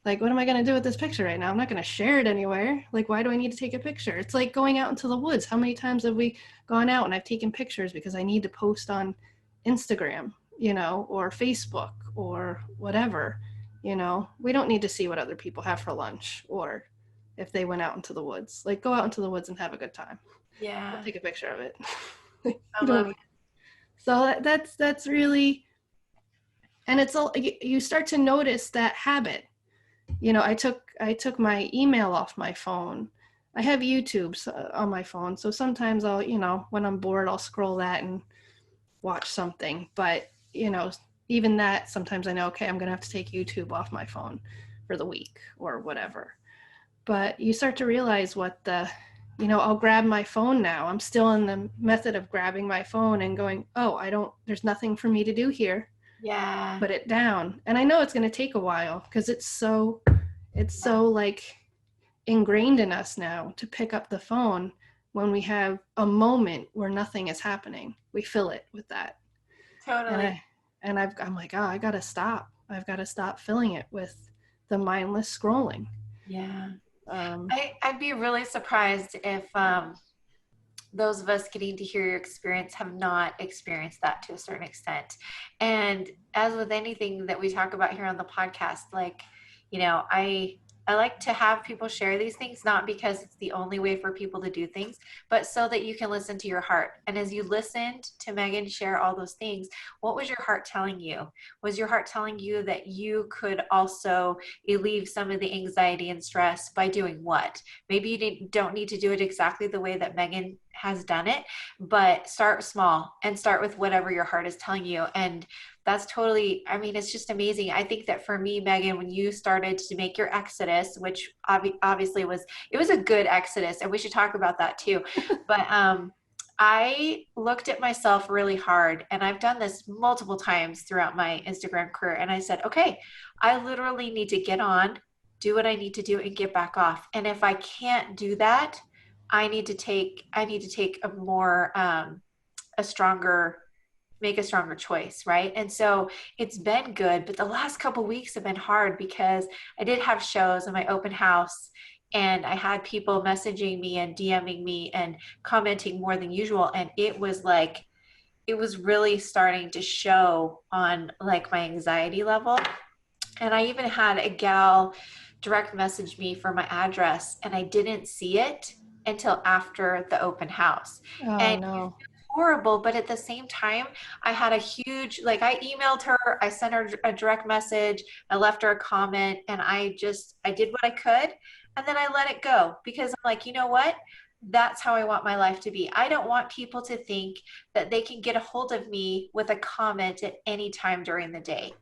Speaker 2: Like, what am I going to do with this picture right now? I'm not going to share it anywhere. Like, why do I need to take a picture? It's like going out into the woods. How many times have we gone out and I've taken pictures because I need to post on Instagram, or Facebook or whatever? We don't need to see what other people have for lunch, or if they went out into the woods. Like, go out into the woods and have a good time.
Speaker 1: Yeah.
Speaker 2: I'll take a picture of it.
Speaker 1: I love it.
Speaker 2: So that's really, and it's all, you start to notice that habit. I took my email off my phone. I have YouTube on my phone, so sometimes I'll, when I'm bored, I'll scroll that and watch something. But even that, sometimes I know, okay, I'm gonna have to take YouTube off my phone for the week or whatever. But you start to realize what I'll grab my phone now. I'm still in the method of grabbing my phone and going, oh, there's nothing for me to do here.
Speaker 1: Yeah.
Speaker 2: Put it down. And I know it's going to take a while, because it's so like ingrained in us now to pick up the phone when we have a moment where nothing is happening. We fill it with that.
Speaker 1: Totally.
Speaker 2: I'm like, oh, I got to stop. I've got to stop filling it with the mindless scrolling.
Speaker 1: Yeah. I'd be really surprised if those of us getting to hear your experience have not experienced that to a certain extent. And as with anything that we talk about here on the podcast, like, I like to have people share these things, not because it's the only way for people to do things, but so that you can listen to your heart. And as you listened to Megan share all those things, what was your heart telling you? Was your heart telling you that you could also relieve some of the anxiety and stress by doing what? Maybe you don't need to do it exactly the way that Megan has done it, but start small and start with whatever your heart is telling you. And that's totally, it's just amazing. I think that for me, Megan, when you started to make your exodus, which obviously it was a good exodus, and we should talk about that too. But I looked at myself really hard, and I've done this multiple times throughout my Instagram career. And I said, okay, I literally need to get on, do what I need to do, and get back off. And if I can't do that, I need to take a more, a stronger, make a stronger choice, right? And so it's been good, but the last couple weeks have been hard because I did have shows in my open house, and I had people messaging me and DMing me and commenting more than usual. And it was like, it was really starting to show on like my anxiety level. And I even had a gal direct message me for my address, and I didn't see it until after the open house.
Speaker 2: Oh
Speaker 1: And
Speaker 2: no.
Speaker 1: horrible, but at the same time, I had a huge, like, I emailed her, I sent her a direct message, I left her a comment, and I did what I could, and then I let it go because I'm like, you know what? That's how I want my life to be. I don't want people to think that they can get a hold of me with a comment at any time during the day.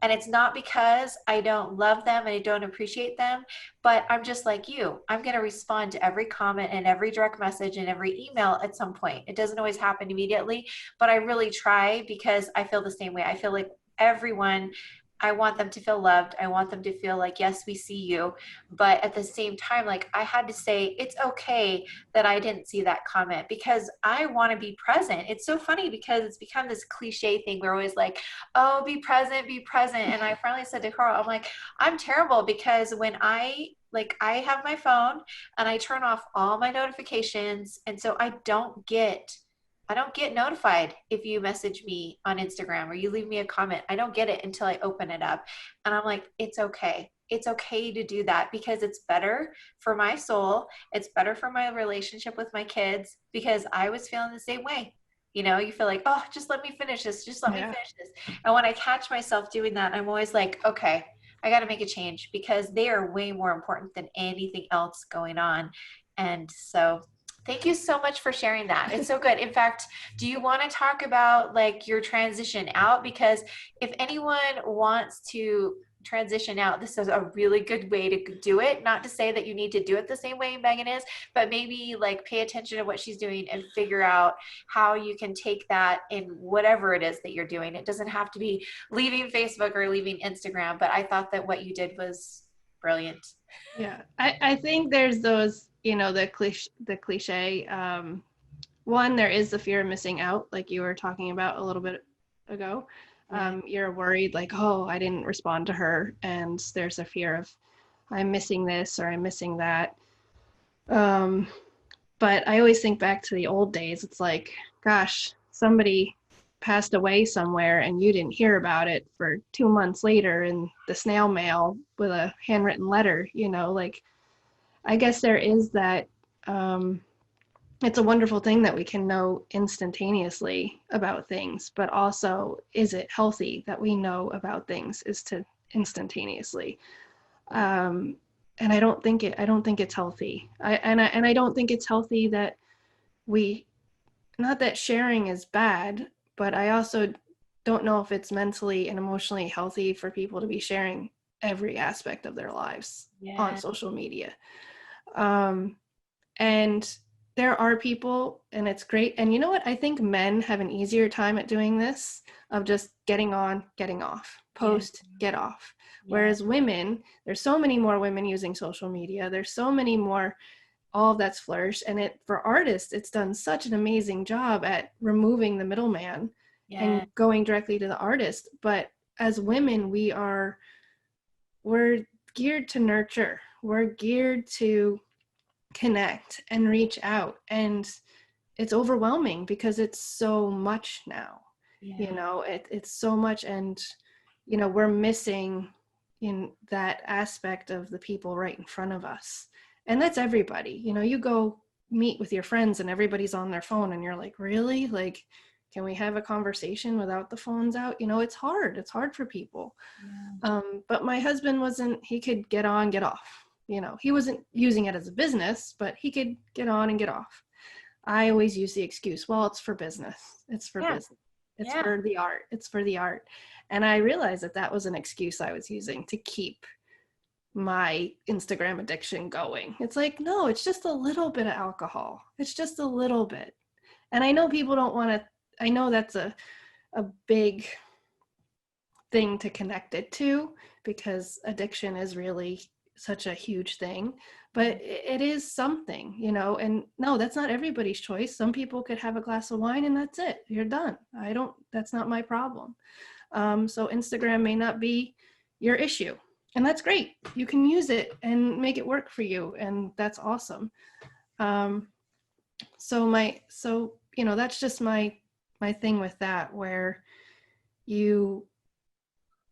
Speaker 1: And it's not because I don't love them and I don't appreciate them, but I'm just like you. I'm going to respond to every comment and every direct message and every email at some point. It doesn't always happen immediately, but I really try because I feel the same way. I feel like everyone, I want them to feel loved. I want them to feel like, yes, we see you. But at the same time, like I had to say, it's okay that I didn't see that comment because I want to be present. It's so funny because it's become this cliche thing. We're always like, oh, be present, be present. And I finally said to Carl, I'm like, I'm terrible because when I have my phone and I turn off all my notifications. And so I don't get notified if you message me on Instagram or you leave me a comment. I don't get it until I open it up. And I'm like, it's okay. It's okay to do that because it's better for my soul. It's better for my relationship with my kids because I was feeling the same way. You know, you feel like, oh, just let me finish this. Just let me
Speaker 2: Yeah.
Speaker 1: finish this. And when I catch myself doing that, I'm always like, okay, I got to make a change because they are way more important than anything else going on. And so thank you so much for sharing that. It's so good. In fact, do you want to talk about like your transition out? Because if anyone wants to transition out, this is a really good way to do it. Not to say that you need to do it the same way Megan is, but maybe like pay attention to what she's doing and figure out how you can take that in whatever it is that you're doing. It doesn't have to be leaving Facebook or leaving Instagram, but I thought that what you did was brilliant.
Speaker 2: Yeah. I think there's those, the cliche, one, there is the fear of missing out, like you were talking about a little bit ago.
Speaker 1: Yeah.
Speaker 2: You're worried, like, oh, I didn't respond to her, and there's a fear of I'm missing this or I'm missing that. Um, but I always think back to the old days. It's like, gosh, somebody passed away somewhere and you didn't hear about it for 2 months later in the snail mail with a handwritten letter, like I guess there is that. It's a wonderful thing that we can know instantaneously about things, but also, is it healthy that we know about things is to instantaneously? Um, and I don't think it's healthy. I don't think it's healthy that we, not that sharing is bad, but I also don't know if it's mentally and emotionally healthy for people to be sharing every aspect of their lives on
Speaker 1: Yeah.
Speaker 2: social media. Um, and there are people, and it's great. And you know what? I think men have an easier time at doing this, of just getting on, getting off,
Speaker 1: Yeah.
Speaker 2: post, get off.
Speaker 1: Yeah.
Speaker 2: Whereas women, there's so many more women using social media. There's so many more, all of that's flourished. And for artists, it's done such an amazing job at removing the middleman
Speaker 1: Yeah.
Speaker 2: and going directly to the artist. But as women, we're geared to nurture. We're geared to connect and reach out, and it's overwhelming because it's so much now.
Speaker 1: Yeah.
Speaker 2: It's so much, and we're missing in that aspect of the people right in front of us. And that's everybody. You go meet with your friends and everybody's on their phone and you're like, really? Like, can we have a conversation without the phones out? It's hard for people.
Speaker 1: Yeah.
Speaker 2: But my husband wasn't, he could get on, get off. He wasn't using it as a business, but he could get on and get off. I always use the excuse, well, it's for business. It's for
Speaker 1: Yeah.
Speaker 2: business. It's
Speaker 1: Yeah.
Speaker 2: for the art. It's for the art. And I realized that that was an excuse I was using to keep my Instagram addiction going. It's like, no, it's just a little bit of alcohol. It's just a little bit. And I know people don't want to, I know that's a big thing to connect it to, because addiction is really such a huge thing, but it is something, you know. And no, that's not everybody's choice. Some people could have a glass of wine and that's it, you're done. That's not my problem. So Instagram may not be your issue, and that's great. You can use it and make it work for you, and that's awesome. um, so you know, that's just my thing with that, where you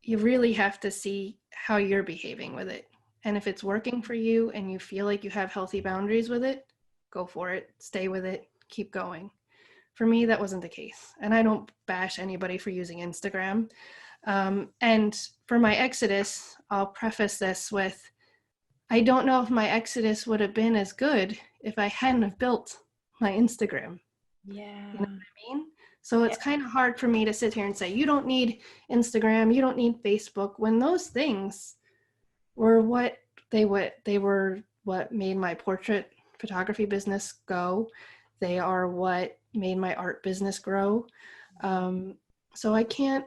Speaker 2: you really have to see how you're behaving with it. And if it's working for you and you feel like you have healthy boundaries with it, go for it, stay with it, keep going. For me, that wasn't the case. And I don't bash anybody for using Instagram. And for my exodus, I'll preface this with, I don't know if my exodus would have been as good if I hadn't have built my Instagram.
Speaker 1: Yeah.
Speaker 2: You know what I mean? So it's kind of hard for me to sit here and say, you don't need Instagram, you don't need Facebook, when those things were what made my portrait photography business go. They are what made my art business grow. So I can't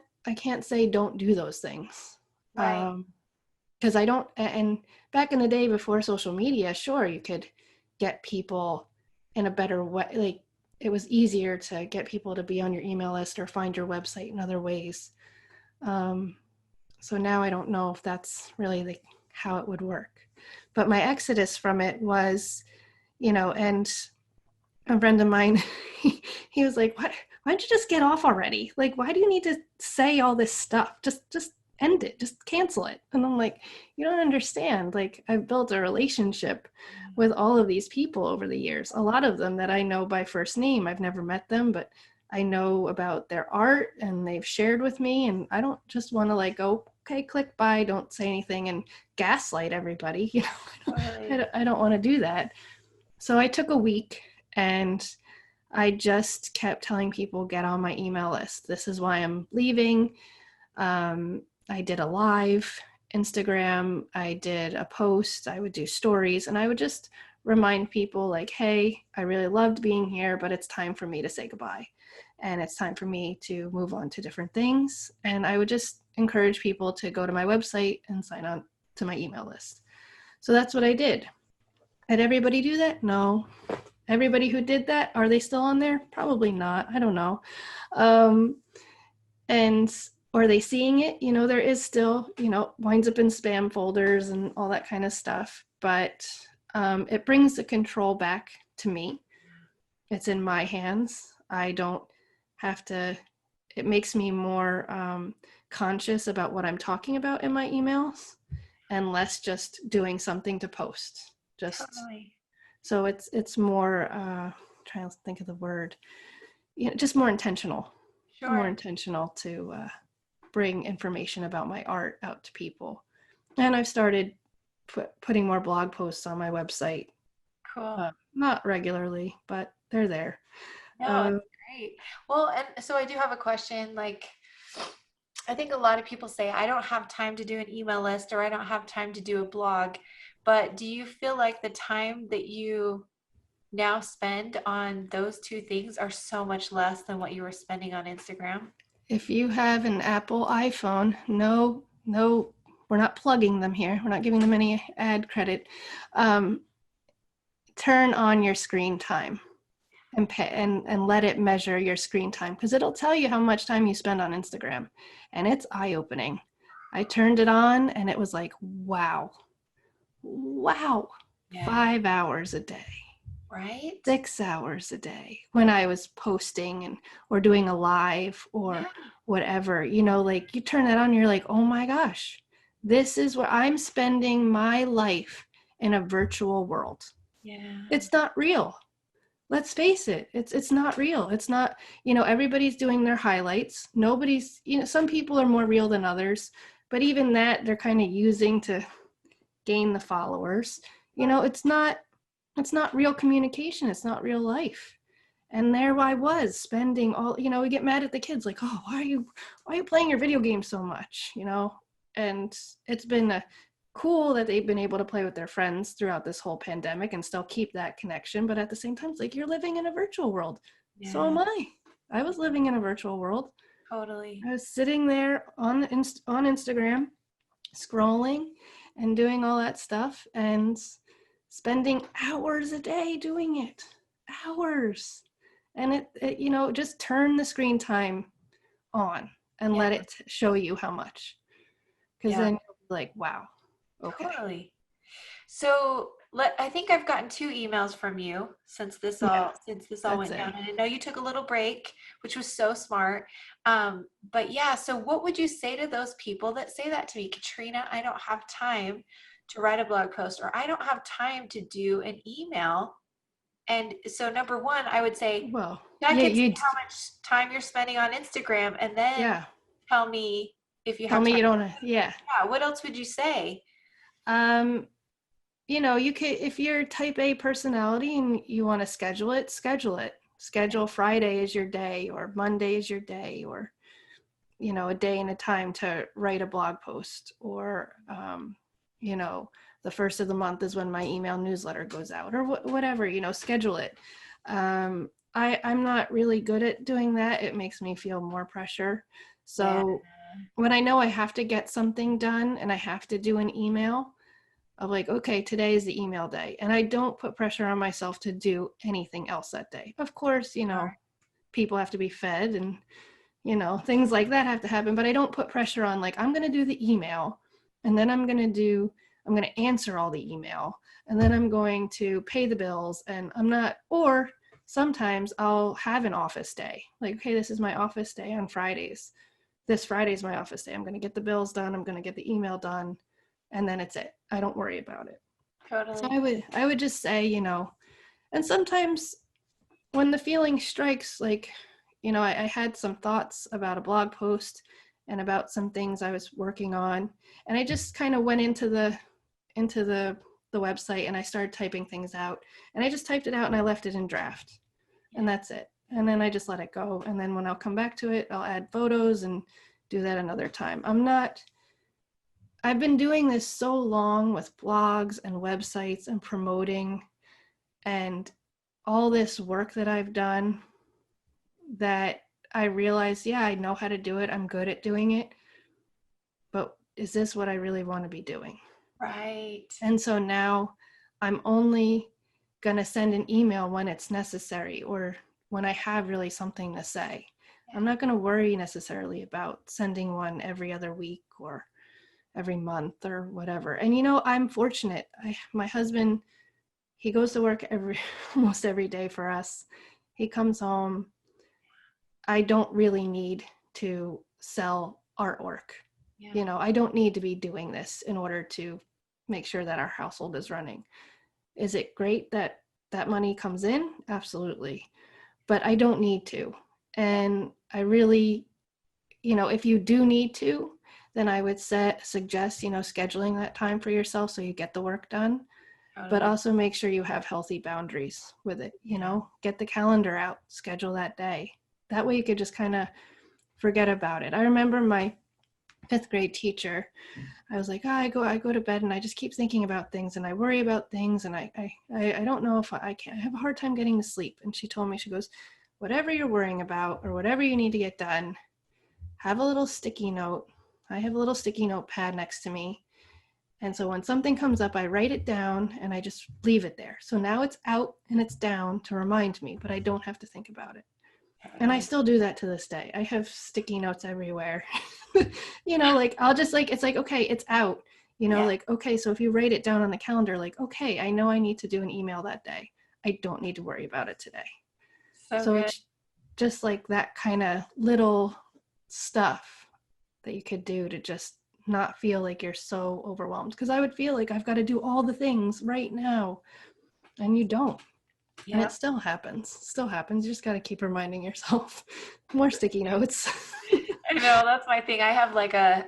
Speaker 2: say don't do those things.
Speaker 1: Right.
Speaker 2: Because I don't, and back in the day before social media, sure, you could get people in a better way. Like, it was easier to get people to be on your email list or find your website in other ways. So now I don't know if that's really how it would work. But my exodus from it was, you know, and a friend of mine, he was like, why don't you just get off already? Like, why do you need to say all this stuff? Just end it, just cancel it. And I'm like, you don't understand. Like, I've built a relationship with all of these people over the years, a lot of them that I know by first name. I've never met them, but I know about their art and they've shared with me. And I don't just want to like go, okay, click buy, don't say anything and gaslight everybody. You know, I don't want to do that. So I took a week and I just kept telling people, get on my email list. This is why I'm leaving. I did a live Instagram. I did a post. I would do stories, and I would just remind people like, hey, I really loved being here, but it's time for me to say goodbye. And it's time for me to move on to different things. And I would just encourage people to go to my website and sign on to my email list. So that's what I did. Did everybody do that? No. Everybody who did that, are they still on there? Probably not. I don't know. And are they seeing it? You know, there is still, you know, winds up in spam folders and all that kind of stuff. But it brings the control back to me. It's in my hands. I don't have to, it makes me more conscious about what I'm talking about in my emails and less just doing something to post. Just
Speaker 1: Totally.
Speaker 2: so it's more trying to think of the word, you know, just more intentional.
Speaker 1: Sure.
Speaker 2: More intentional to bring information about my art out to people. And I've started putting more blog posts on my website.
Speaker 1: Cool.
Speaker 2: Not regularly, but they're there.
Speaker 1: No, it's great. Well, and so I do have a question. Like, I think a lot of people say, I don't have time to do an email list or I don't have time to do a blog. But do you feel like the time that you now spend on those two things are so much less than what you were spending on Instagram?
Speaker 2: If you have an Apple iPhone, no, we're not plugging them here. We're not giving them any ad credit. Turn on your screen time and let it measure your screen time, because it'll tell you how much time you spend on Instagram, and it's eye-opening. I turned it on and it was like, wow,
Speaker 1: Yeah.
Speaker 2: 5 hours a day.
Speaker 1: Right?
Speaker 2: 6 hours a day when I was posting and or doing a live or whatever, you know, like you turn that on, you're like, oh my gosh, this is where I'm spending my life in a virtual world.
Speaker 1: Yeah.
Speaker 2: It's not real. Let's face it. It's not real. It's not, you know, everybody's doing their highlights. Nobody's, you know, some people are more real than others, but even that they're kind of using to gain the followers. You know, it's not real communication. It's not real life. And there I was spending all, you know, we get mad at the kids like, oh, why are you playing your video game so much, you know? And it's been cool that they've been able to play with their friends throughout this whole pandemic and still keep that connection. But at the same time, it's like, you're living in a virtual world.
Speaker 1: Yeah.
Speaker 2: So am I. I was living in a virtual world.
Speaker 1: Totally.
Speaker 2: I was sitting there on Instagram scrolling, and doing all that stuff and spending hours a day doing it. Hours. And just turn the screen time on and
Speaker 1: Yeah.
Speaker 2: let it show you how much. Because
Speaker 1: Yeah.
Speaker 2: then you'll be like, wow, okay.
Speaker 1: Totally. So I think I've gotten two emails from you
Speaker 2: Yeah,
Speaker 1: since this all
Speaker 2: that's
Speaker 1: went
Speaker 2: it.
Speaker 1: down. And I know you took a little break, which was so smart. But yeah, so what would you say to those people that say that to me? Katrina, I don't have time to write a blog post, or I don't have time to do an email. And so number one, I would say,
Speaker 2: Well,
Speaker 1: check
Speaker 2: yeah,
Speaker 1: and see how much time you're spending on Instagram, and then
Speaker 2: yeah.
Speaker 1: tell me if you
Speaker 2: Tell
Speaker 1: have
Speaker 2: me
Speaker 1: time.
Speaker 2: you don't, yeah.
Speaker 1: Yeah, what else would you say?
Speaker 2: Um, you can, if you're type A personality and you want to schedule it, schedule it. Schedule Friday is your day, or Monday is your day, or, a day and a time to write a blog post, or, the first of the month is when my email newsletter goes out, or whatever, schedule it. I'm not really good at doing that. It makes me feel more pressure.
Speaker 1: Yeah.
Speaker 2: So when I know I have to get something done and I have to do an email, of like, okay, today is the email day. And I don't put pressure on myself to do anything else that day. Of course, people have to be fed and, things like that have to happen. But I don't put pressure on like, I'm going to do the email and then I'm going to answer all the email and then I'm going to pay the bills and or sometimes I'll have an office day. Like, okay, this is my office day on Fridays. This Friday is my office day. I'm going to get the bills done. I'm going to get the email done. And then it's it. I don't worry about it. So
Speaker 1: Totally.
Speaker 2: I would just say, and sometimes when the feeling strikes, like, I had some thoughts about a blog post and about some things I was working on. And I just kind of went into the website and I started typing things out. And I just typed it out and I left it in draft. And
Speaker 1: Yeah.
Speaker 2: that's it. And then I just let it go. And then when I'll come back to it, I'll add photos and do that another time. I've been doing this so long with blogs and websites and promoting and all this work that I've done that I realized, yeah, I know how to do it. I'm good at doing it. But is this what I really want to be doing?
Speaker 1: Right.
Speaker 2: And so now I'm only going to send an email when it's necessary or when I have really something to say. I'm
Speaker 1: Yeah.
Speaker 2: not going to worry necessarily about sending one every other week or every month or whatever. And I'm fortunate. My husband, he goes to work almost every day for us. He comes home. I don't really need to sell artwork.
Speaker 1: Yeah.
Speaker 2: I don't need to be doing this in order to make sure that our household is running. Is it great that that money comes in? Absolutely. But I don't need to.
Speaker 1: Yeah.
Speaker 2: And I really, if you do need to, then I would suggest, scheduling that time for yourself so you get the work done, but
Speaker 1: Totally.
Speaker 2: also make sure you have healthy boundaries with it.
Speaker 1: Yeah.
Speaker 2: Get the calendar out, schedule that day. That way you could just kind of forget about it. I remember my fifth grade teacher. I was like, I go to bed and I just keep thinking about things and I worry about things and I don't know if I can. I have a hard time getting to sleep. And she told me, she goes, whatever you're worrying about or whatever you need to get done, have a little sticky note. I have a little sticky note pad next to me. And so when something comes up, I write it down and I just leave it there. So now it's out and it's down to remind me, but I don't have to think about it. And I
Speaker 1: Totally.
Speaker 2: still do that to this day. I have sticky notes everywhere. Like I'll just like, it's like, okay, it's out.
Speaker 1: Yeah.
Speaker 2: Like, okay, so if you write it down on the calendar, like, okay, I know I need to do an email that day. I don't need to worry about it today.
Speaker 1: So
Speaker 2: So
Speaker 1: good.
Speaker 2: it's just like that kind of little stuff that you could do to just not feel like you're so overwhelmed. Because I would feel like I've got to do all the things right now, and you don't. And it
Speaker 1: Yep.
Speaker 2: still happens. You just got to keep reminding yourself. More sticky notes.
Speaker 1: I know that's my thing. I have like a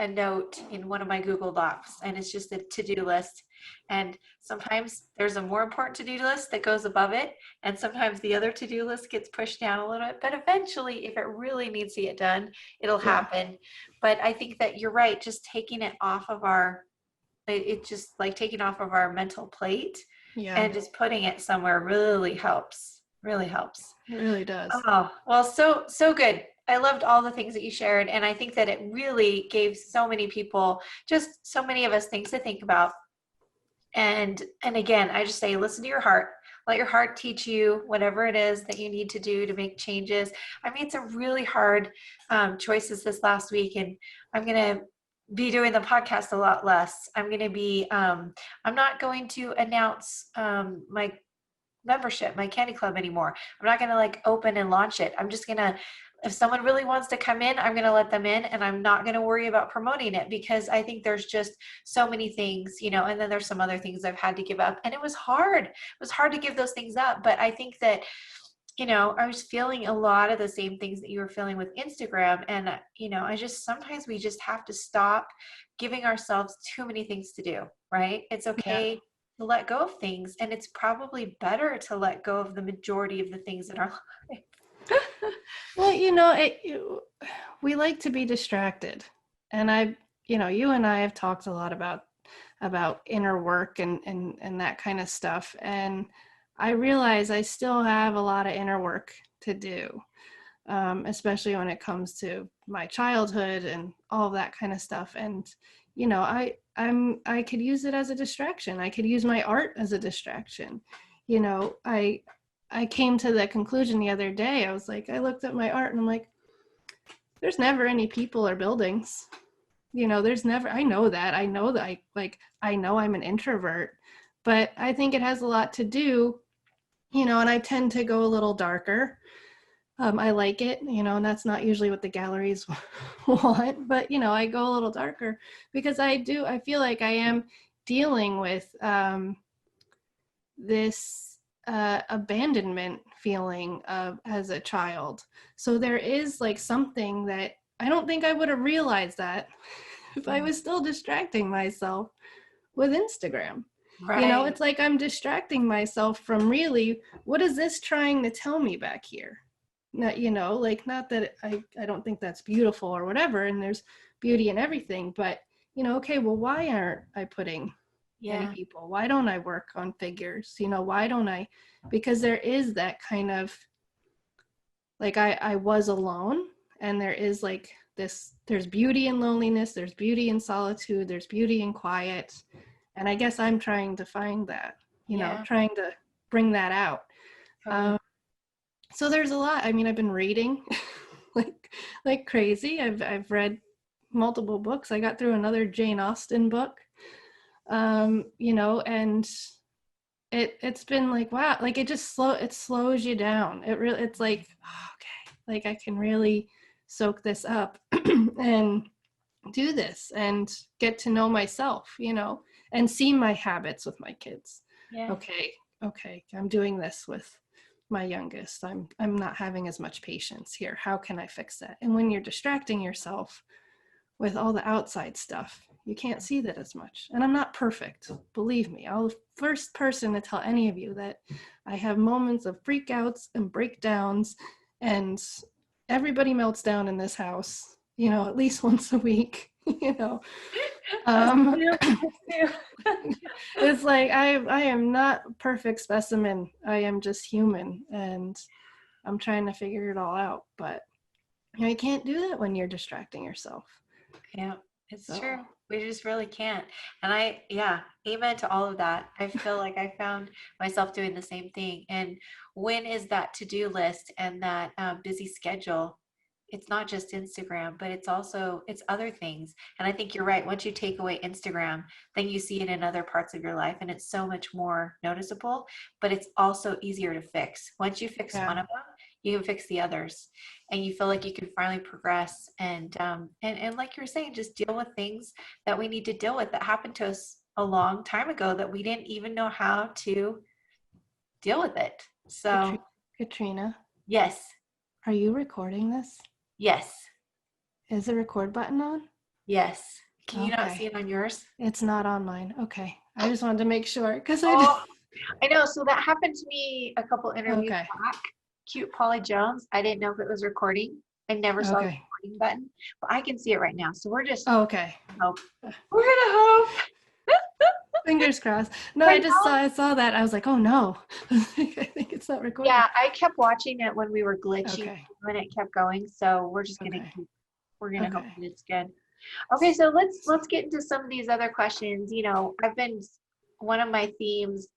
Speaker 1: note in one of my Google Docs, and it's just a to-do list. And sometimes there's a more important to-do list that goes above it, and sometimes the other to-do list gets pushed down a little bit. But eventually, if it really needs to get done, it'll
Speaker 2: Yeah.
Speaker 1: happen. But I think that you're right. Just taking it off of it's just like taking off of our mental plate
Speaker 2: Yeah.
Speaker 1: and just putting it somewhere really helps. Really helps.
Speaker 2: It really does.
Speaker 1: Oh, well, so good. I loved all the things that you shared. And I think that it really gave so many people, just so many of us, things to think about. And again, I just say, listen to your heart. Let your heart teach you whatever it is that you need to do to make changes. I made some really hard choices this last week, and I'm gonna be doing the podcast a lot less. I'm not going to announce my membership, my candy club anymore. I'm not going to like open and launch it. I'm just going to, if someone really wants to come in, I'm going to let them in, and I'm not going to worry about promoting it, because I think there's just so many things, and then there's some other things I've had to give up, and it was hard. It was hard to give those things up. But I think that, I was feeling a lot of the same things that you were feeling with Instagram. And, sometimes we just have to stop giving ourselves too many things to do, right? It's
Speaker 2: Yeah.
Speaker 1: okay to let go of things. And it's probably better to let go of the majority of the things in our life.
Speaker 2: Well, we like to be distracted. And you and I have talked a lot about inner work and that kind of stuff. And I realize I still have a lot of inner work to do, especially when it comes to my childhood and all of that kind of stuff. And I could use it as a distraction. I could use my art as a distraction. I came to the conclusion the other day. I was like, I looked at my art and I'm like, there's never any people or buildings. There's never, I know that. I know I'm an introvert, but I think it has a lot to do, and I tend to go a little darker. I like it, and that's not usually what the galleries want, but I go a little darker because I feel like I am dealing with this abandonment feeling as a child. So there is like something that I don't think I would have realized that if I was still distracting myself with Instagram.
Speaker 1: Right.
Speaker 2: It's like I'm distracting myself from really, what is this trying to tell me back here? Not, like, not that I don't think that's beautiful or whatever, and there's beauty in everything, but okay, well, why aren't I putting any
Speaker 1: Yeah.
Speaker 2: people? Why don't I work on figures? Why don't I? Because there is that kind of, like, I was alone, and there is like this, there's beauty in loneliness, there's beauty in solitude, there's beauty in quiet. And I guess I'm trying to find that,
Speaker 1: Yeah.
Speaker 2: trying to bring that out.
Speaker 1: Totally.
Speaker 2: So there's a lot. I mean, I've been reading like crazy. I've read multiple books. I got through another Jane Austen book. And it's been like, wow, like it slows you down. It's like, oh, okay, like I can really soak this up and do this and get to know myself, and see my habits with my kids.
Speaker 1: Yeah.
Speaker 2: Okay, I'm doing this with my youngest. I'm not having as much patience here. How can I fix that? And when you're distracting yourself with all the outside stuff, you can't see that as much. And I'm not perfect, believe me. I'm the first person to tell any of you that I have moments of freakouts and breakdowns, and everybody melts down in this house, at least once a week.
Speaker 1: Us
Speaker 2: um,
Speaker 1: too. Us too.
Speaker 2: it's like I am not a perfect specimen. I am just human, and I'm trying to figure it all out. But you can't do that when you're distracting yourself.
Speaker 1: Yeah, it's
Speaker 2: So
Speaker 1: true. We just really can't. And yeah, amen to all of that. I feel like I found myself doing the same thing. And when is that to-do list and that busy schedule? It's not just Instagram, but it's other things. And I think you're right. Once you take away Instagram, then you see it in other parts of your life, and it's so much more noticeable, but it's also easier to fix. Once you fix
Speaker 2: yeah,
Speaker 1: one of them, you can fix the others, and you feel like you can finally progress. And like you were saying, just deal with things that we need to deal with that happened to us a long time ago that we didn't even know how to deal with it. So
Speaker 2: Katrina,
Speaker 1: yes,
Speaker 2: are you recording this?
Speaker 1: yes,
Speaker 2: Is the record button on?
Speaker 1: yes. Can you not see
Speaker 2: Okay,
Speaker 1: it on yours?
Speaker 2: it's not on mine. Okay, I just wanted to make sure because I just.
Speaker 1: Oh, I know. So that happened to me a couple interviews
Speaker 2: Okay,
Speaker 1: back. Cute Polly Jones. I didn't know if it was recording. I never saw the
Speaker 2: okay,
Speaker 1: recording button, but I can see it right now. So we're just
Speaker 2: okay.
Speaker 1: hope. We're gonna hope.
Speaker 2: Fingers crossed. No,
Speaker 1: I know.
Speaker 2: I saw that. I was like, oh no. I think It's not recording.
Speaker 1: Yeah, I kept watching it when we were glitching
Speaker 2: Okay.
Speaker 1: when it kept going. So we're just gonna
Speaker 2: Okay.
Speaker 1: keep. We're gonna hope
Speaker 2: Okay.
Speaker 1: that it's good. Okay, so let's get into some of these other questions. You know, I've been one of my themes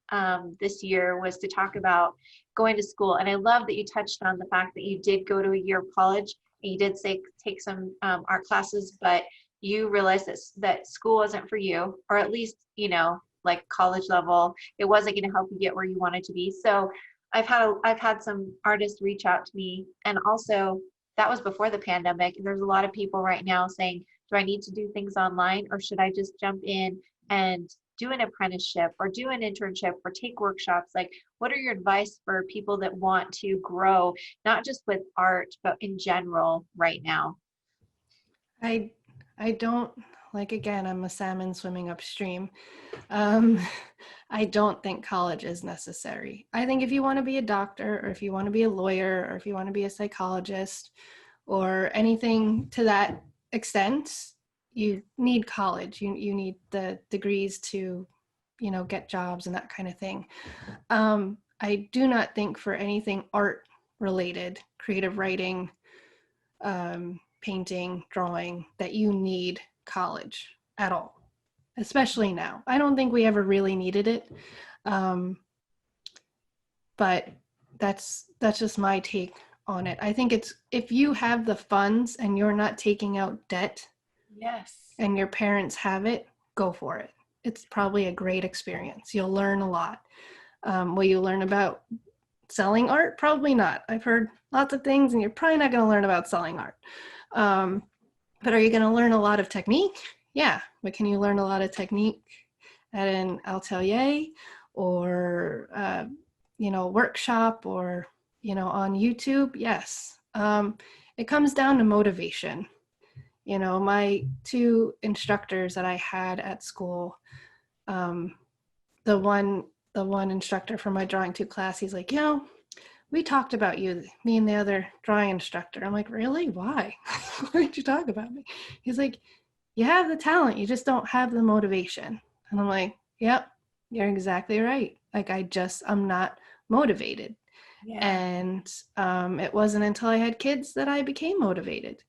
Speaker 1: this year was to talk about going to school, and I love that you touched on the fact that you did go to a year of college and you did say take some art classes, but you realized that school wasn't for you, or at least you know like college level, it wasn't going to help you get where you wanted to be. So I've had some artists reach out to me, and also that was before the pandemic. And there's a lot of people right now saying, do I need to do things online, or should I just jump in and do an apprenticeship or do an internship or take workshops? Like, what are your advice for people that want to grow, not just with art, but in general right now?
Speaker 2: I I don't like, again, I'm a salmon swimming upstream. Um, I don't think college is necessary. I think if you want to be a doctor, or if you want to be a lawyer, or if you want to be a psychologist, or anything to that extent, you need college. You need the degrees to, get jobs and that kind of thing. I do not think for anything art related, creative writing, painting, drawing, that you need college at all, especially now. I don't think we ever really needed it. Um, but that's just my take on it. I think it's, if you have the funds and you're not taking out debt
Speaker 1: Yes.
Speaker 2: and your parents have it, go for it. It's probably a great experience. You'll learn a lot. Will you learn about selling art? Probably not. I've heard lots of things, and you're probably not going to learn about selling art. Um, but are you going to learn a lot of technique? Yeah. But can you learn a lot of technique at an atelier, or workshop, or on YouTube? Yes. It comes down to motivation. My two instructors that I had at school, um, the one instructor for my drawing 2 class, he's like, we talked about you, me and the other drawing instructor. I'm like, really? Why? Why did you talk about me? He's like, you have the talent, you just don't have the motivation. And I'm like, yep, you're exactly right. Like, I'm not motivated.
Speaker 1: Yeah.
Speaker 2: And it wasn't until I had kids that I became motivated.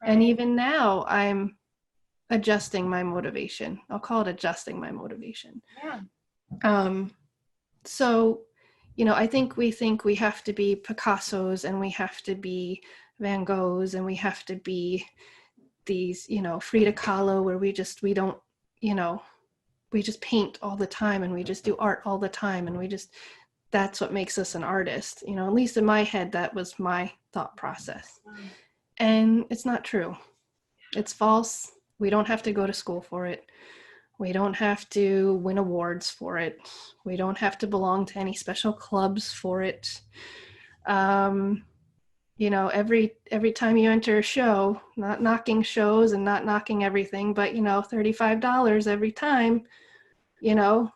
Speaker 2: And
Speaker 1: Right.
Speaker 2: even now, I'm adjusting my motivation. I'll call it adjusting my motivation.
Speaker 1: Yeah.
Speaker 2: Um, so, I think we have to be Picassos, and we have to be Van Goghs, and we have to be these, Frida Kahlo, where you know, we just paint all the time, and we just do art all the time, and that's what makes us an artist. At least in my head, that was my thought process. And it's not true. It's false. We don't have to go to school for it. We don't have to win awards for it. We don't have to belong to any special clubs for it. Every time you enter a show, not knocking shows and not knocking everything, but $35 every time, you know,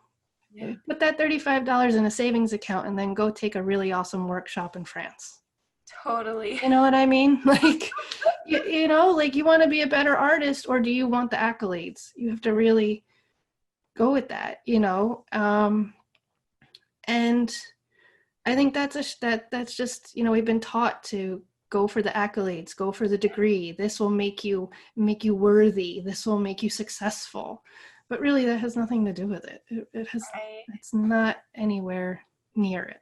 Speaker 1: Yeah.
Speaker 2: put that $35 in a savings account and then go take a really awesome workshop in France.
Speaker 1: Totally.
Speaker 2: You know what I mean? Like, like, you want to be a better artist, or do you want the accolades? You have to really go with that, and I think that's just, we've been taught to go for the accolades, go for the degree. This will make you worthy. This will make you successful. But really, that has nothing to do with it.
Speaker 1: Right.
Speaker 2: It's not anywhere near it.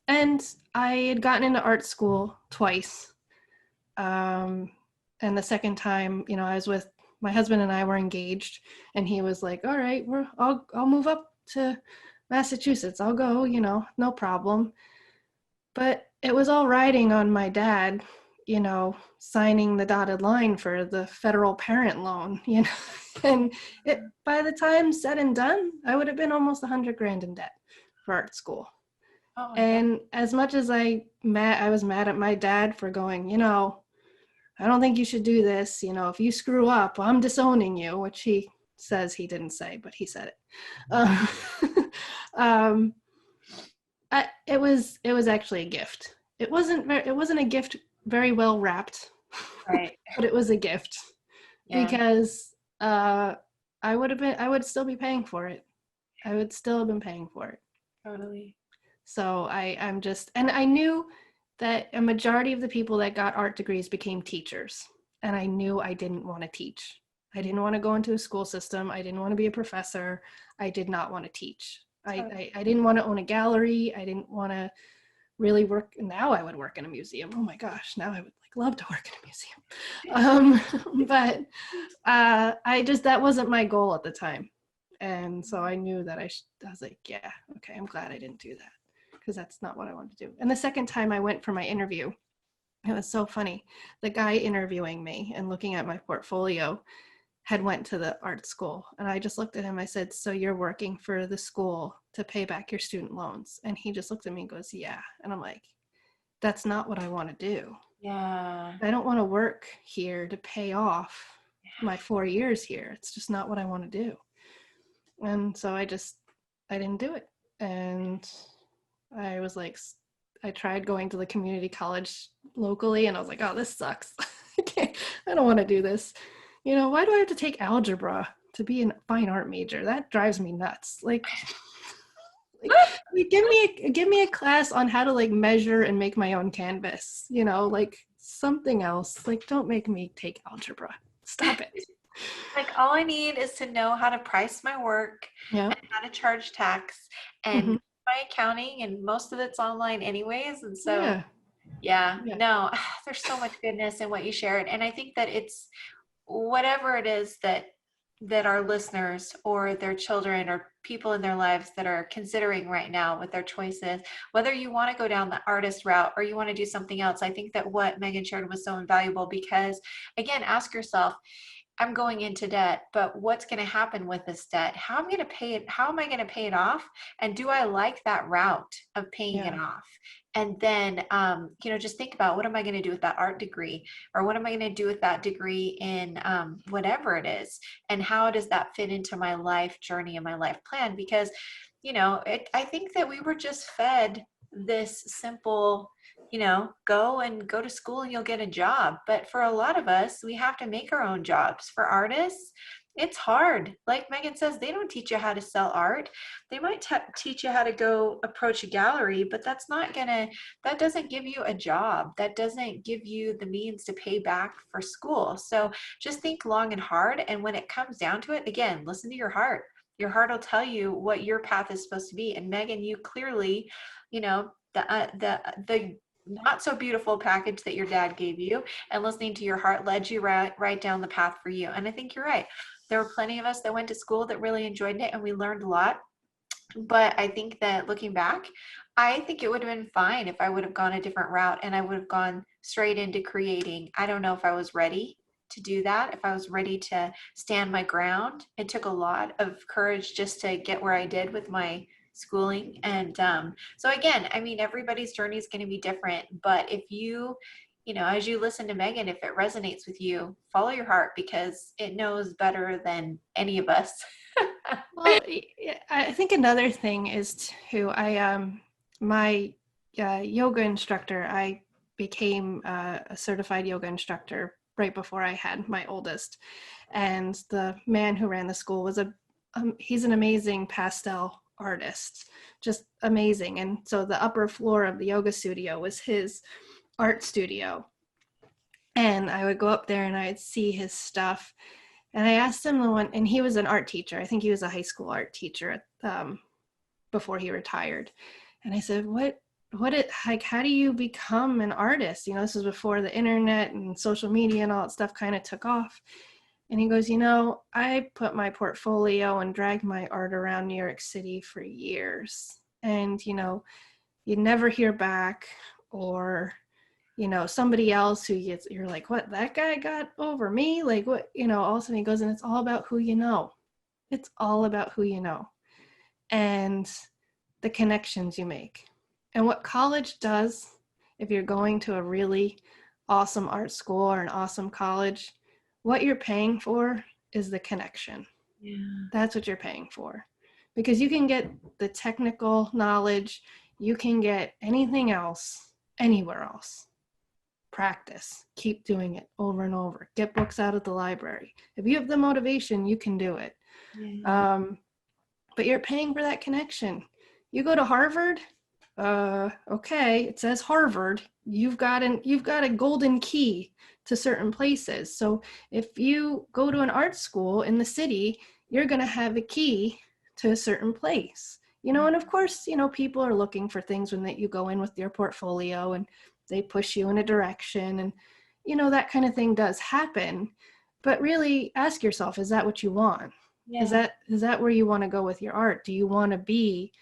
Speaker 2: And I had gotten into art school twice. And the second time, I was with my husband, and I were engaged, and he was like, all right, I'll move up to Massachusetts. I'll go, no problem. But it was all riding on my dad, signing the dotted line for the federal parent loan, and by the time said and done, I would have been almost 100 grand in debt for art school.
Speaker 1: Oh my God.
Speaker 2: And as much as I was mad at my dad for going, I don't think you should do this. If you screw up, I'm disowning you, which he says he didn't say, but he said it. Um, it was actually a gift. It wasn't a gift very well wrapped,
Speaker 1: Right.
Speaker 2: but it was a gift,
Speaker 1: Yeah.
Speaker 2: because I would still be paying for it. I would still have been paying for it.
Speaker 1: Totally.
Speaker 2: So I'm just, and I knew that a majority of the people that got art degrees became teachers. And I knew I didn't want to teach. I didn't want to go into a school system. I didn't want to be a professor. I did not want to teach. I didn't want to own a gallery. I didn't want to really work. Now I would work in a museum. Oh my gosh, now I would like love to work in a museum. But I just, that wasn't my goal at the time. And so I knew that I was like, yeah, okay, I'm glad I didn't do that, because that's not what I wanted to do. And the second time I went for my interview, it was so funny. The guy interviewing me and looking at my portfolio had went to the art school. And I just looked at him. I said, so you're working for the school to pay back your student loans? And he just looked at me and goes, yeah. And I'm like, that's not what I want to do.
Speaker 1: Yeah.
Speaker 2: I don't want to work here to pay off my 4 years here. It's just not what I want to do. And so I didn't do it. And I was like, I tried going to the community college locally, and I was like, oh, this sucks. I don't want to do this. Why do I have to take algebra to be a fine art major? That drives me nuts. Like give me a class on how to like measure and make my own canvas, like something else. Like, don't make me take algebra. Stop it.
Speaker 1: Like, all I need is to know how to price my work
Speaker 2: Yeah.
Speaker 1: and how to charge tax and
Speaker 2: Mm-hmm.
Speaker 1: my accounting, and most of it's online anyways. And so,
Speaker 2: Yeah.
Speaker 1: yeah,
Speaker 2: Yeah.
Speaker 1: no, there's so much goodness in what you shared. And I think that it's whatever it is that our listeners or their children or people in their lives that are considering right now with their choices, whether you want to go down the artist route or you want to do something else, I think that what Megan shared was so invaluable because, again, ask yourself, I'm going into debt, but what's going to happen with this debt? How am I going to pay it? How am I going to pay it off? And do I like that route of paying it
Speaker 2: Yeah.
Speaker 1: off? And then, just think about, what am I going to do with that art degree? Or what am I going to do with that degree in whatever it is? And how does that fit into my life journey and my life plan? Because, I think that we were just fed this simple, go to school and you'll get a job. But for a lot of us, we have to make our own jobs. For artists, it's hard. Like Megan says, they don't teach you how to sell art. They might teach you how to go approach a gallery, but that doesn't give you a job. That doesn't give you the means to pay back for school. So just think long and hard. And when it comes down to it, again, listen to your heart. Your heart will tell you what your path is supposed to be. And Megan, you clearly, the not so beautiful package that your dad gave you and listening to your heart led you right down the path for you. And I think you're right. There were plenty of us that went to school that really enjoyed it and we learned a lot. But I think that looking back, I think it would have been fine if I would have gone a different route and I would have gone straight into creating. I don't know if I was ready to do that, if I was ready to stand my ground. It took a lot of courage just to get where I did with my schooling. And so again, I mean, everybody's journey is going to be different. But if as you listen to Megan, if it resonates with you, follow your heart because it knows better than any of us.
Speaker 2: Well, I think another thing is too, my yoga instructor, I became a certified yoga instructor right before I had my oldest. And the man who ran the school was he's an amazing pastel artist, just amazing. And so the upper floor of the yoga studio was his art studio. And I would go up there and I'd see his stuff. And I asked him and he was an art teacher. I think he was a high school art teacher before he retired. And I said, how do you become an artist? This was before the internet and social media and all that stuff kind of took off. And he goes, I put my portfolio and dragged my art around New York City for years. And, you never hear back, or somebody else who you're like, what, that guy got over me? Like, what, all of a sudden he goes, and it's all about who you know. It's all about who you know and the connections you make. And what college does, if you're going to a really awesome art school or an awesome college, what you're paying for is the connection.
Speaker 1: Yeah.
Speaker 2: That's what you're paying for. Because you can get the technical knowledge, you can get anything else, anywhere else. Practice, keep doing it over and over, get books out of the library. If you have the motivation, you can do it.
Speaker 1: Yeah.
Speaker 2: But you're paying for that connection. You go to Harvard, Okay, it says Harvard. You've got a golden key to certain places. So if you go to an art school in the city, you're going to have a key to a certain place. And of course, people are looking for things when that you go in with your portfolio and they push you in a direction, and that kind of thing does happen. But really ask yourself, is that what you want? Is
Speaker 1: Yeah.
Speaker 2: that where you want to go with your art? Do you want to be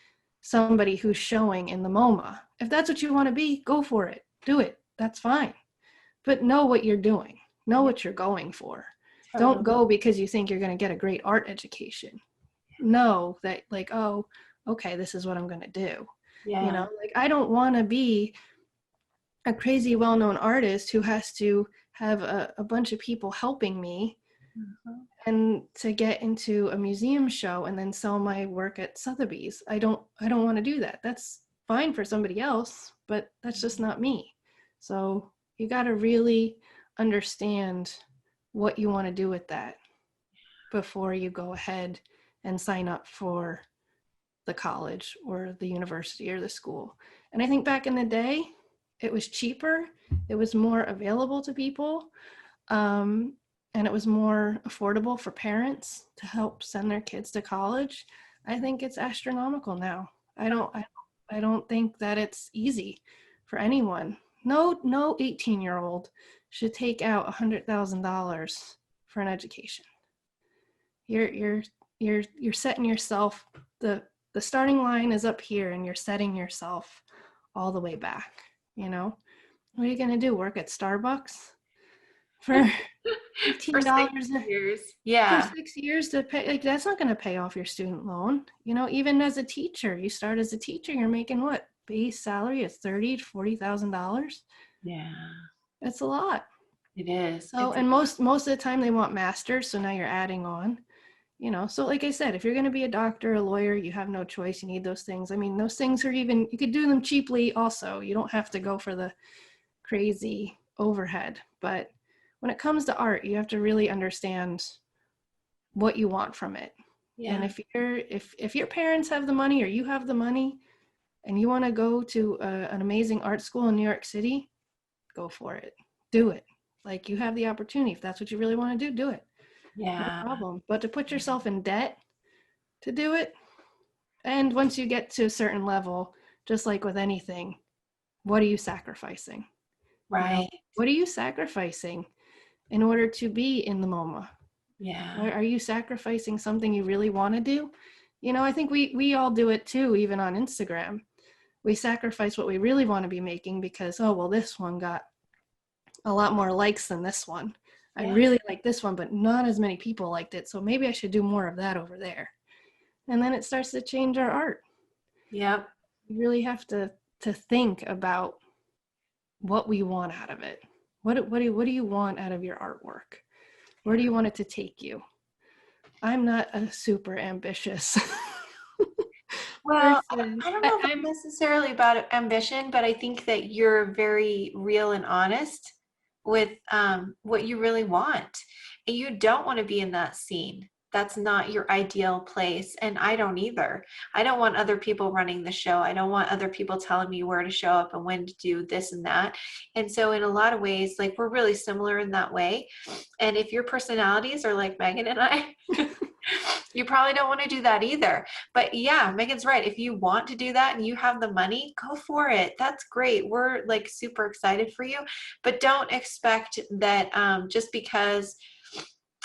Speaker 2: somebody who's showing in the MoMA? If that's what you want to be, go for it. Do it. That's fine. But know what you're doing. Know
Speaker 1: Yeah.
Speaker 2: what you're going for. Don't
Speaker 1: Totally.
Speaker 2: go because you think you're going to get a great art education. Know that, like, oh, okay, this is what I'm going to do.
Speaker 1: Yeah.
Speaker 2: Like, I don't want to be a crazy well-known artist who has to have a bunch of people helping me
Speaker 1: Mhm.
Speaker 2: and to get into a museum show and then sell my work at Sotheby's. I don't want to do that. That's fine for somebody else, but that's just not me. So you got to really understand what you want to do with that before you go ahead and sign up for the college or the university or the school. And I think back in the day, it was cheaper, it was more available to people, um, and it was more affordable for parents to help send their kids to college. I think it's astronomical now. I don't think that it's easy for anyone. No 18-year-old should take out $100,000 for an education. You're you're setting yourself, the starting line is up here and you're setting yourself all the way back, you know? What are you going to do? Work at Starbucks for
Speaker 1: For
Speaker 2: fifteen
Speaker 1: six
Speaker 2: dollars
Speaker 1: years.
Speaker 2: for
Speaker 1: Yeah.
Speaker 2: 6 years to pay? Like, that's not going to pay off your student loan. Even as a teacher, you start as a teacher, you're making what, base salary is $30,000 to $40,000.
Speaker 1: Yeah.
Speaker 2: It's a lot.
Speaker 1: It is.
Speaker 2: So,
Speaker 1: It's a
Speaker 2: and
Speaker 1: lot.
Speaker 2: most of the time they want masters, so now you're adding on. So like I said, if you're going to be a doctor, a lawyer, you have no choice. You need those things. I mean, those things are even, you could do them cheaply also. You don't have to go for the crazy overhead. But when it comes to art, you have to really understand what you want from it. And
Speaker 1: Yeah.
Speaker 2: if your parents have the money or you have the money and you want to go to an amazing art school in New York City, go for it. Do it. Like, you have the opportunity. If that's what you really want to do, do it. No
Speaker 1: Yeah.
Speaker 2: problem. But to put yourself in debt to do it, and once you get to a certain level, just like with anything, what are you sacrificing?
Speaker 1: Right.
Speaker 2: What are you sacrificing in order to be in the MoMA?
Speaker 1: Yeah.
Speaker 2: Are you sacrificing something you really want to do? I think we all do it too, even on Instagram. We sacrifice what we really want to be making because, oh, well, this one got a lot more likes than this one. I
Speaker 1: Yeah.
Speaker 2: really like this one, but not as many people liked it. So maybe I should do more of that over there. And then it starts to change our art.
Speaker 1: Yep.
Speaker 2: You really have to think about what we want out of it. What do you want out of your artwork? Where do you want it to take you? I'm not a super ambitious
Speaker 1: Well,
Speaker 2: person.
Speaker 1: I don't know if it's
Speaker 2: I'm
Speaker 1: necessarily about ambition, but I think that you're very real and honest with what you really want. And you don't want to be in that scene. That's not your ideal place. And I don't either. I don't want other people running the show. I don't want other people telling me where to show up and when to do this and that. And so, in a lot of ways, like, we're really similar in that way. And if your personalities are like Megan and I, you probably don't want to do that either. But yeah, Megan's right. If you want to do that and you have the money, go for it. That's great. We're like super excited for you. But don't expect that just because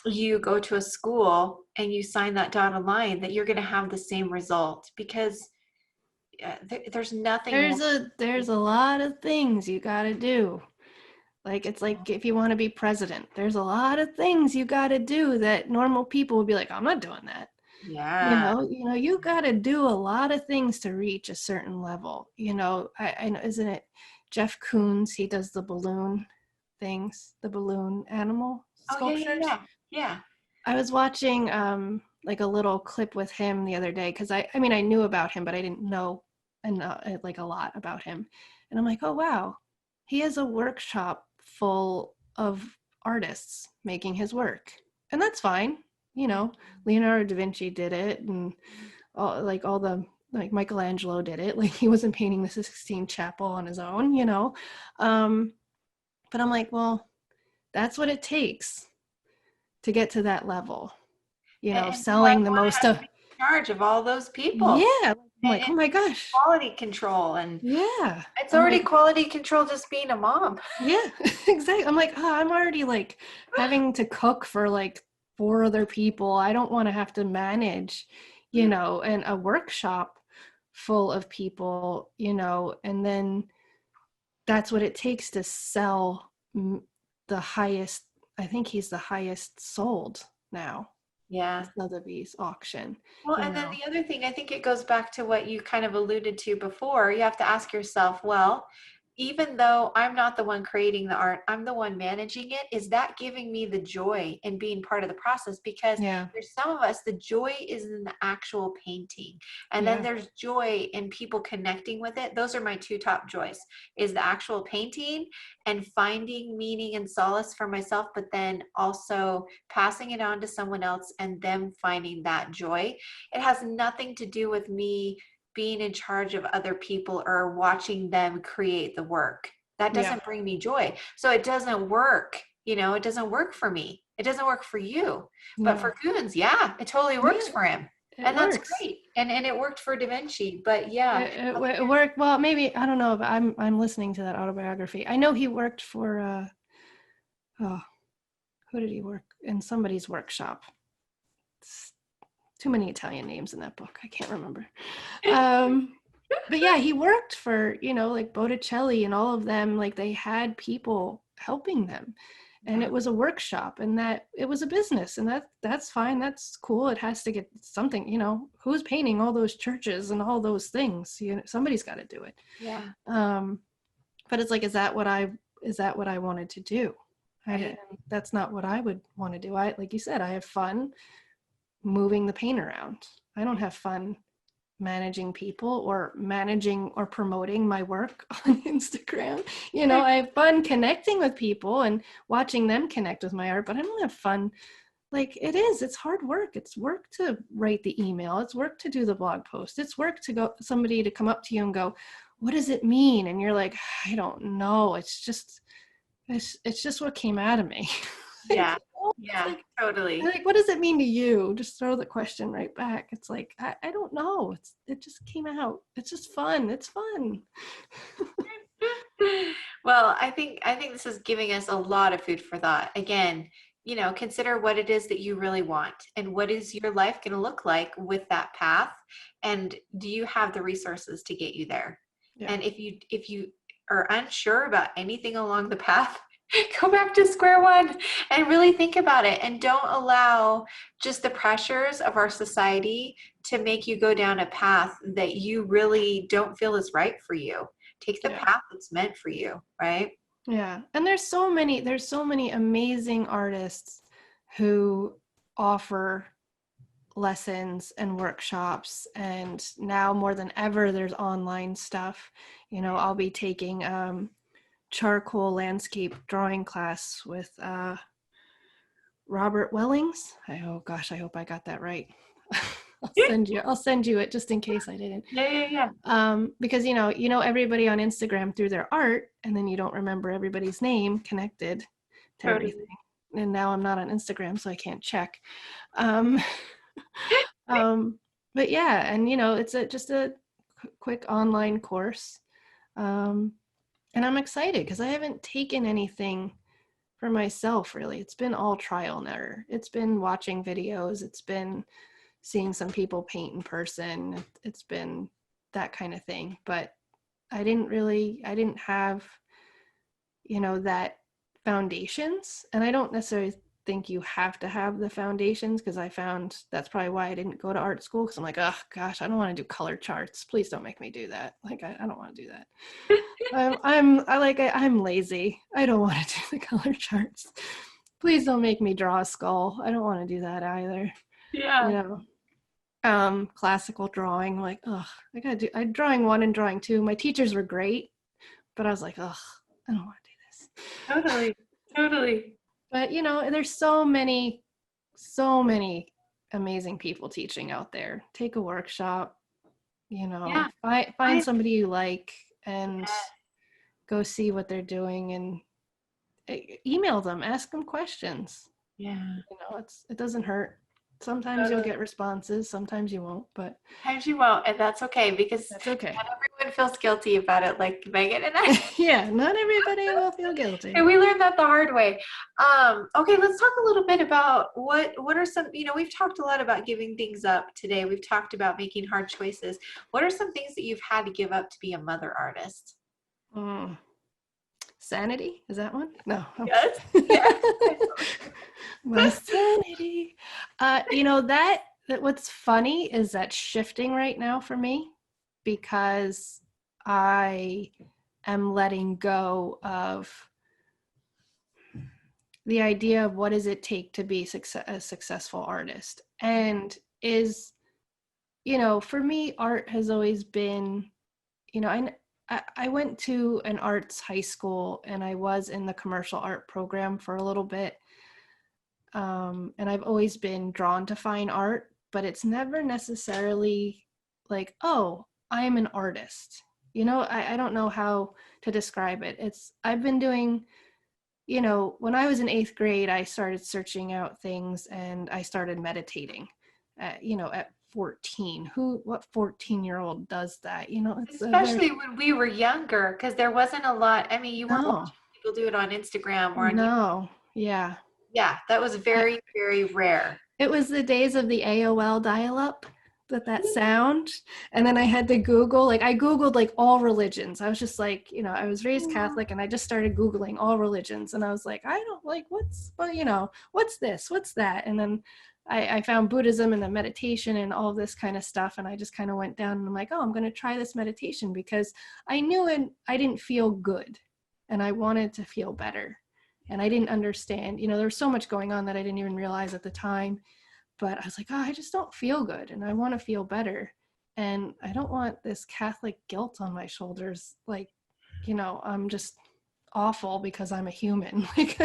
Speaker 1: you go to a school and you sign that dotted line that you're going to have the same result, because there's nothing more.
Speaker 2: there's a lot of things you got to do. Like, it's like if you want to be president, there's a lot of things you got to do that normal people would be like, I'm not doing that.
Speaker 1: Yeah.
Speaker 2: You got to do a lot of things to reach a certain level. I know, isn't it Jeff Koons? He does the balloon things, the balloon animal
Speaker 1: Oh, yeah, yeah,
Speaker 2: sculptures.
Speaker 1: yeah. Yeah.
Speaker 2: I was watching like a little clip with him the other day because I mean, I knew about him, but I didn't know like a lot about him. And I'm like, oh wow, he has a workshop full of artists making his work, and that's fine. Leonardo da Vinci did it, and all the like Michelangelo did it. Like he wasn't painting the Sistine Chapel on his own, you know. But I'm like, well, that's what it takes to get to that level, you know,
Speaker 1: And who I
Speaker 2: selling the
Speaker 1: want
Speaker 2: most
Speaker 1: has to
Speaker 2: of.
Speaker 1: be in charge of all those people.
Speaker 2: Yeah, I'm like,
Speaker 1: And
Speaker 2: oh my gosh,
Speaker 1: quality control, and
Speaker 2: yeah.
Speaker 1: it's
Speaker 2: I'm
Speaker 1: already
Speaker 2: like,
Speaker 1: quality control just being a mom.
Speaker 2: yeah, exactly. I'm like, oh, I'm already like having to cook for like 4 other people. I don't want to have to manage, you know, and a workshop full of people, you know, and then that's what it takes to sell the highest. I think he's the highest sold now,
Speaker 1: Yeah.
Speaker 2: Sotheby's auction,
Speaker 1: Well,
Speaker 2: you
Speaker 1: and then
Speaker 2: know.
Speaker 1: the other thing, I think it goes back to what you kind of alluded to before. You have to ask yourself, well, even though I'm not the one creating the art, I'm the one managing it. Is that giving me the joy in being part of the process? Because
Speaker 2: Yeah,
Speaker 1: there's some of us, the joy is in the actual painting. And then
Speaker 2: yeah,
Speaker 1: there's joy in people connecting with it. Those are my two top joys, is the actual painting and finding meaning and solace for myself, but then also passing it on to someone else and them finding that joy. It has nothing to do with me being in charge of other people or watching them create the work. That
Speaker 2: yeah,
Speaker 1: doesn't bring me joy. So it doesn't work. You know, it doesn't work for me. It doesn't work for you. But
Speaker 2: no,
Speaker 1: for Coons, yeah, it totally works
Speaker 2: yeah,
Speaker 1: for him.
Speaker 2: it
Speaker 1: And that's
Speaker 2: works.
Speaker 1: great. And it worked for Da Vinci. But yeah,
Speaker 2: It worked well. Maybe I don't know, but I'm listening to that autobiography. I know he worked for oh, who did he work in somebody's workshop? It's too many Italian names in that book. I can't remember. Um, but yeah, he worked for, you know, like Botticelli and all of them. Like they had people helping them, and
Speaker 1: yeah,
Speaker 2: it was a workshop, and that it was a business, and that's fine. That's cool. It has to get something, you know. Who's painting all those churches and all those things? You know, somebody's got to do it.
Speaker 1: yeah,
Speaker 2: Um, but it's like, is that what I wanted to do? I
Speaker 1: right.
Speaker 2: didn't. That's not what I would want to do. I, like you said, I have fun moving the paint around. I don't have fun managing people or managing or promoting my work on Instagram. You know, I have fun connecting with people and watching them connect with my art, but I don't have fun. Like it's hard work. It's work to write the email. It's work to do the blog post. It's work to go somebody to come up to you and go, what does it mean? And you're like, I don't know. It's just what came out of me. Like,
Speaker 1: Yeah,
Speaker 2: it's
Speaker 1: yeah,
Speaker 2: like, I'm
Speaker 1: totally.
Speaker 2: like, what does it mean to you? Just throw the question right back. It's like, I don't know. It just came out. It's just fun. It's fun.
Speaker 1: Well, I think this is giving us a lot of food for thought. Again, you know, consider what it is that you really want and what is your life going to look like with that path, and do you have the resources to get you there?
Speaker 2: Yeah.
Speaker 1: And if you are unsure about anything along the path, go back to square one and really think about it, and don't allow just the pressures of our society to make you go down a path that you really don't feel is right for you. Take the
Speaker 2: Yeah.
Speaker 1: path that's meant for you, right?
Speaker 2: Yeah. And there's so many amazing artists who offer lessons and workshops, and now more than ever there's online stuff. You know, I'll be taking charcoal landscape drawing class with Robert Wellings. Oh gosh, I hope I got that right. I'll send you it just in case I didn't.
Speaker 1: Yeah, yeah, yeah.
Speaker 2: Because you know everybody on Instagram through their art, and then you don't remember everybody's name connected to everything.
Speaker 1: Totally.
Speaker 2: And now I'm not on Instagram, so I can't check. Um, um, but yeah, and you know, it's just a quick online course, um, and I'm excited because I haven't taken anything for myself really. It's been all trial and error. It's been watching videos. It's been seeing some people paint in person. It's been that kind of thing. But I didn't have, you know, that foundations. And I don't necessarily think you have to have the foundations, because I found that's probably why I didn't go to art school, because I'm like, oh gosh, I don't want to do color charts. Please don't make me do that. Like, I don't want to do that. I'm lazy. I don't want to do the color charts. Please don't make me draw a skull. I don't want to do that either. You
Speaker 1: Yeah.
Speaker 2: know, classical drawing, like, oh, I drawing one and drawing two. My teachers were great, but I was like, oh, I don't want to do this.
Speaker 1: Totally. Totally.
Speaker 2: But you know, there's so many amazing people teaching out there. Take a workshop,
Speaker 1: Yeah.
Speaker 2: Find
Speaker 1: I,
Speaker 2: somebody you like and go see what they're doing, and email them, ask them questions.
Speaker 1: yeah.
Speaker 2: It doesn't hurt. Sometimes you'll get responses, sometimes you won't, but
Speaker 1: Sometimes you won't, and that's okay because
Speaker 2: that's okay.
Speaker 1: not everyone feels guilty about it, like Megan and I.
Speaker 2: Yeah, not everybody will feel
Speaker 1: And
Speaker 2: guilty.
Speaker 1: we learned that the hard way. Okay, let's talk a little bit about what are some, we've talked a lot about giving things up today. We've talked about making hard choices. What are some things that you've had to give up to be a mother artist?
Speaker 2: Mm. Sanity? Is that one? No, I'm
Speaker 1: Yes.
Speaker 2: kidding.
Speaker 1: Yeah.
Speaker 2: My sanity. That what's funny is that shifting right now for me, because I am letting go of the idea of what does it take to be a successful artist. And is, for me, art has always been, you know, I went to an arts high school and I was in the commercial art program for a little bit. And I've always been drawn to fine art, but it's never necessarily like, oh, I'm an artist. I don't know how to describe it. I've been doing, when I was in eighth grade, I started searching out things and I started meditating, at 14. What 14-year-old does that? It's a very,
Speaker 1: Especially when we were younger, because there wasn't a lot. I mean, you weren't
Speaker 2: no,
Speaker 1: watching people do it on Instagram or on YouTube.
Speaker 2: no, yeah.
Speaker 1: Yeah, that was very, very rare.
Speaker 2: It was the days of the AOL dial-up, that sound. And then I had to Google, like I Googled like all religions. I was just like, I was raised Catholic and I just started Googling all religions. And I was like, I don't like what's this? What's that? And then I found Buddhism and the meditation and all this kind of stuff. And I just kind of went down and I'm like, oh, I'm going to try this meditation because I knew I didn't feel good and I wanted to feel better. And I didn't understand, there was so much going on that I didn't even realize at the time. But I was like, oh, I just don't feel good and I want to feel better. And I don't want this Catholic guilt on my shoulders. Like, I'm just awful because I'm a human. Like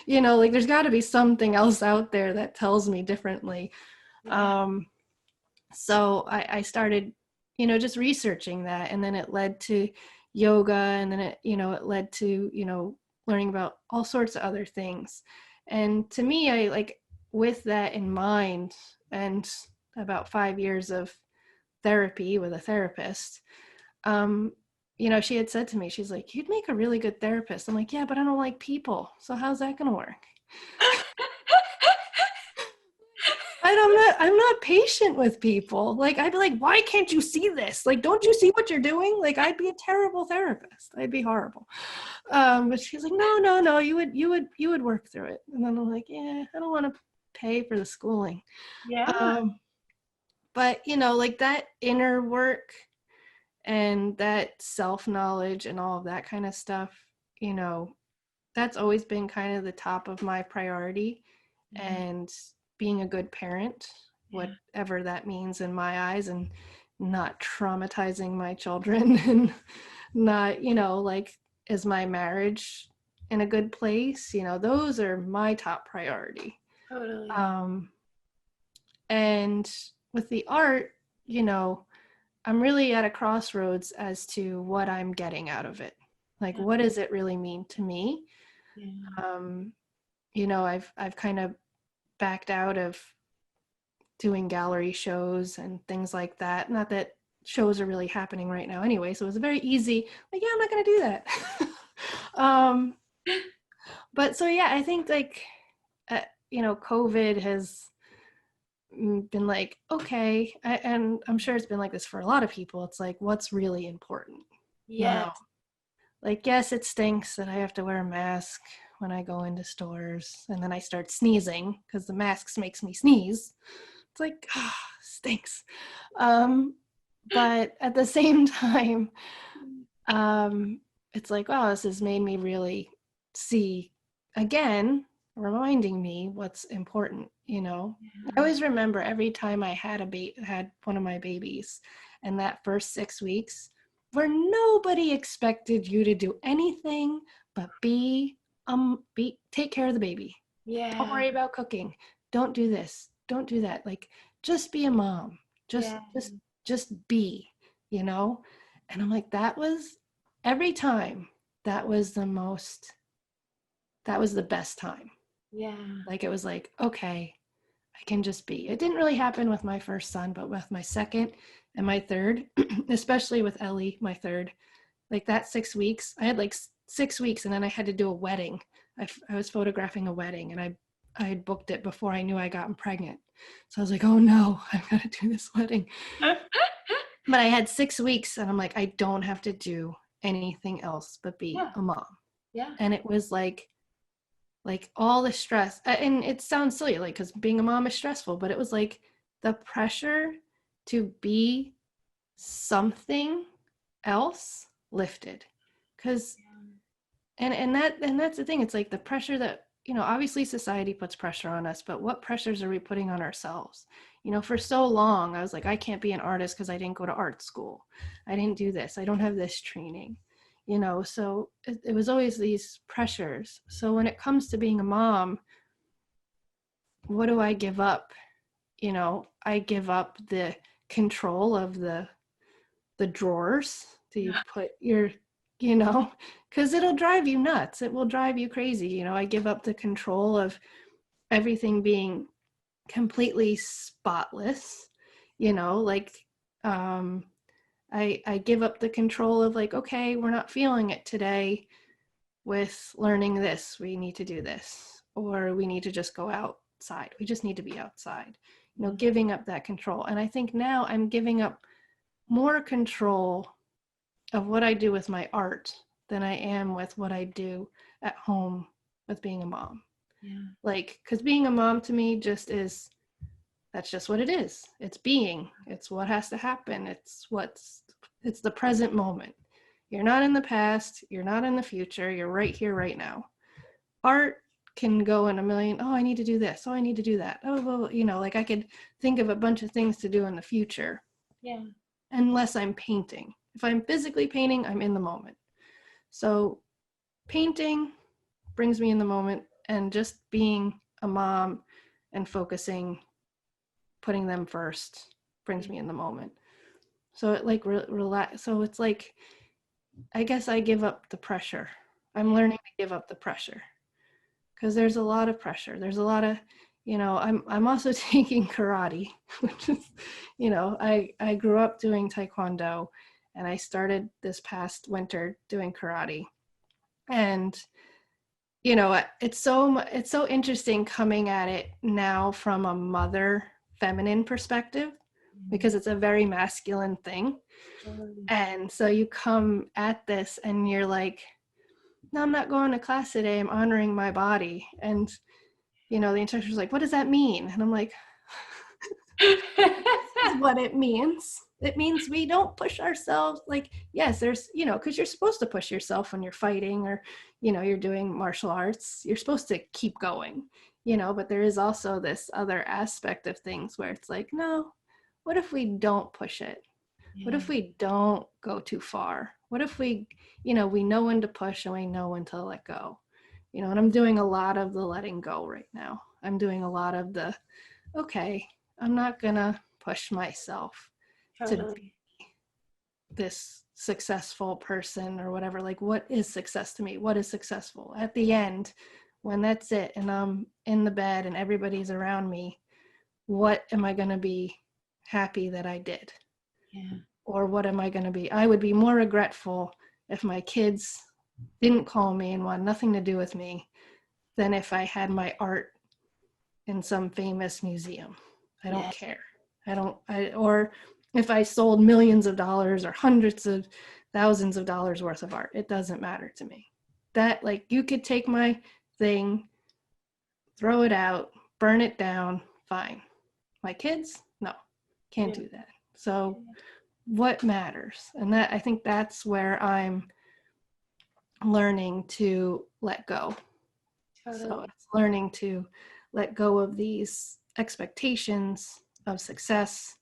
Speaker 2: there's got to be something else out there that tells me differently.
Speaker 1: Yeah,
Speaker 2: So I started, just researching that. And then it led to yoga. And then it led to, learning about all sorts of other things. And to me, I like, with that in mind, and about 5 years of therapy with a therapist, she had said to me, she's like, you'd make a really good therapist. I'm like, yeah, but I don't like people. So how's that going to work? I'm not patient with people. Like, I'd be like, why can't you see this? Like, don't you see what you're doing? Like, I'd be a terrible therapist. I'd be horrible. But she's like, no, you would work through it. And then I'm like, yeah, I don't want to pay for the schooling.
Speaker 1: yeah,
Speaker 2: Um, but like that inner work and that self-knowledge and all of that kind of stuff, you know, that's always been kind of the top of my priority.
Speaker 1: yeah,
Speaker 2: And being a good parent, whatever that means in my eyes, and not traumatizing my children and not, like, is my marriage in a good place? Those are my top priority.
Speaker 1: totally.
Speaker 2: Um, and with the art, I'm really at a crossroads as to what I'm getting out of it. Like,
Speaker 1: Yeah,
Speaker 2: what does it really mean to me?
Speaker 1: yeah,
Speaker 2: Um, I've kind of backed out of doing gallery shows and things like that. Not that shows are really happening right now anyway, so it was very easy. Like, yeah, I'm not going to do that. um, but so yeah, I think like, COVID has been like, okay, and I'm sure it's been like this for a lot of people. It's like, what's really important, you
Speaker 1: yes,
Speaker 2: know? Like, yes, it stinks that I have to wear a mask when I go into stores, and then I start sneezing because the masks makes me sneeze. It's like, stinks. But at the same time, it's like, wow, this has made me really see again, reminding me what's important. I always remember every time I had one of my babies, and that first 6 weeks, where nobody expected you to do anything but take care of the baby. Don't
Speaker 1: yeah,
Speaker 2: worry about cooking. Don't do this. Don't do that. Like, just be a mom. Just
Speaker 1: yeah,
Speaker 2: just just be. you know? And I'm like, that was every time, that was the most, that was the best time.
Speaker 1: Yeah.
Speaker 2: Like, it was like, okay, I can just be. It didn't really happen with my first son, but with my second and my third, especially with Ellie, my third, like that 6 weeks, I had like 6 weeks and then I had to do a wedding. I was photographing a wedding and I had booked it before I knew I got pregnant. So I was like, oh no, I've got to do this wedding. But I had 6 weeks and I'm like, I don't have to do anything else but be
Speaker 1: Yeah.
Speaker 2: a mom.
Speaker 1: Yeah.
Speaker 2: And it was like all the stress, and it sounds silly, like, because being a mom is stressful, but it was like the pressure to be something else lifted. Because and that's the thing, it's like the pressure that, obviously society puts pressure on us, but what pressures are we putting on ourselves? For so long I was like, I can't be an artist because I didn't go to art school, I didn't do this, I don't have this training, so it was always these pressures. So when it comes to being a mom, what do I give up? I give up the control of the drawers. Do you put your, you know, because it'll drive you nuts. It will drive you crazy. I give up the control of everything being completely spotless, like, um, I give up the control of, like, okay, we're not feeling it today with learning this. We need to do this, or we need to just go outside. We just need to be outside, giving up that control. And I think now I'm giving up more control of what I do with my art than I am with what I do at home with being a mom.
Speaker 1: Yeah.
Speaker 2: Like, because being a mom to me just is, that's just what it is. It's being, it's what has to happen. It's the present moment. You're not in the past, you're not in the future, you're right here, right now. Art can go in a million, oh, I need to do this, oh, I need to do that. Oh, well, like I could think of a bunch of things to do in the future.
Speaker 1: Yeah.
Speaker 2: Unless I'm painting. If I'm physically painting, I'm in the moment. So painting brings me in the moment, and just being a mom and focusing, putting them first, brings
Speaker 1: Yeah.
Speaker 2: me in the moment. So it like relax. So it's like, I guess I give up the pressure. I'm
Speaker 1: Yeah.
Speaker 2: learning to give up the pressure because there's a lot of pressure. There's a lot of, I'm also taking karate, which is, I grew up doing taekwondo, and I started this past winter doing karate. And it's so interesting coming at it now from a mother feminine perspective, because it's a very masculine thing.
Speaker 1: Totally.
Speaker 2: And so you come at this and you're like, no, I'm not going to class today, I'm honoring my body. And the instructor's like, what does that mean? And I'm like, this is what it means. It means we don't push ourselves. Like, yes, there's, because you're supposed to push yourself when you're fighting, or, you're doing martial arts. You're supposed to keep going, but there is also this other aspect of things where it's like, no, what if we don't push it? What
Speaker 1: Yeah.
Speaker 2: if we don't go too far? What if we know when to push and we know when to let go? And I'm doing a lot of the letting go right now. I'm doing a lot of the, okay, I'm not gonna push myself to be
Speaker 1: Totally.
Speaker 2: this successful person or whatever. Like, what is success to me? What is successful? At the end, when that's it and I'm in the bed and everybody's around me, what am I gonna be happy that I did?
Speaker 1: Yeah.
Speaker 2: Or what am I gonna be? I would be more regretful if my kids didn't call me and want nothing to do with me than if I had my art in some famous museum. I don't
Speaker 1: Yeah.
Speaker 2: care. Or if I sold millions of dollars or hundreds of thousands of dollars worth of art, it doesn't matter to me. That, like, you could take my thing, throw it out, burn it down, fine. My kids, no, can't
Speaker 1: Yeah.
Speaker 2: do that. So what matters? And that, I think that's where I'm learning to let go. So
Speaker 1: Totally.
Speaker 2: it's learning to let go of these expectations of success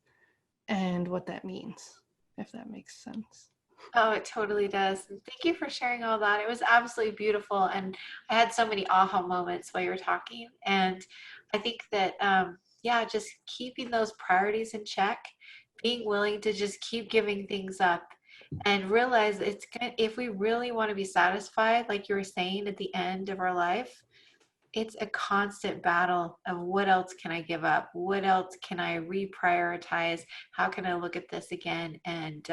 Speaker 2: and what that means, if that makes sense.
Speaker 1: Oh, it totally does. And thank you for sharing all that. It was absolutely beautiful. And I had so many aha moments while you were talking. And I think that, yeah, just keeping those priorities in check, being willing to just keep giving things up and realize it's gonna, if we really want to be satisfied, like you were saying at the end of our life, it's a constant battle of what else can I give up? What else can I reprioritize? How can I look at this again and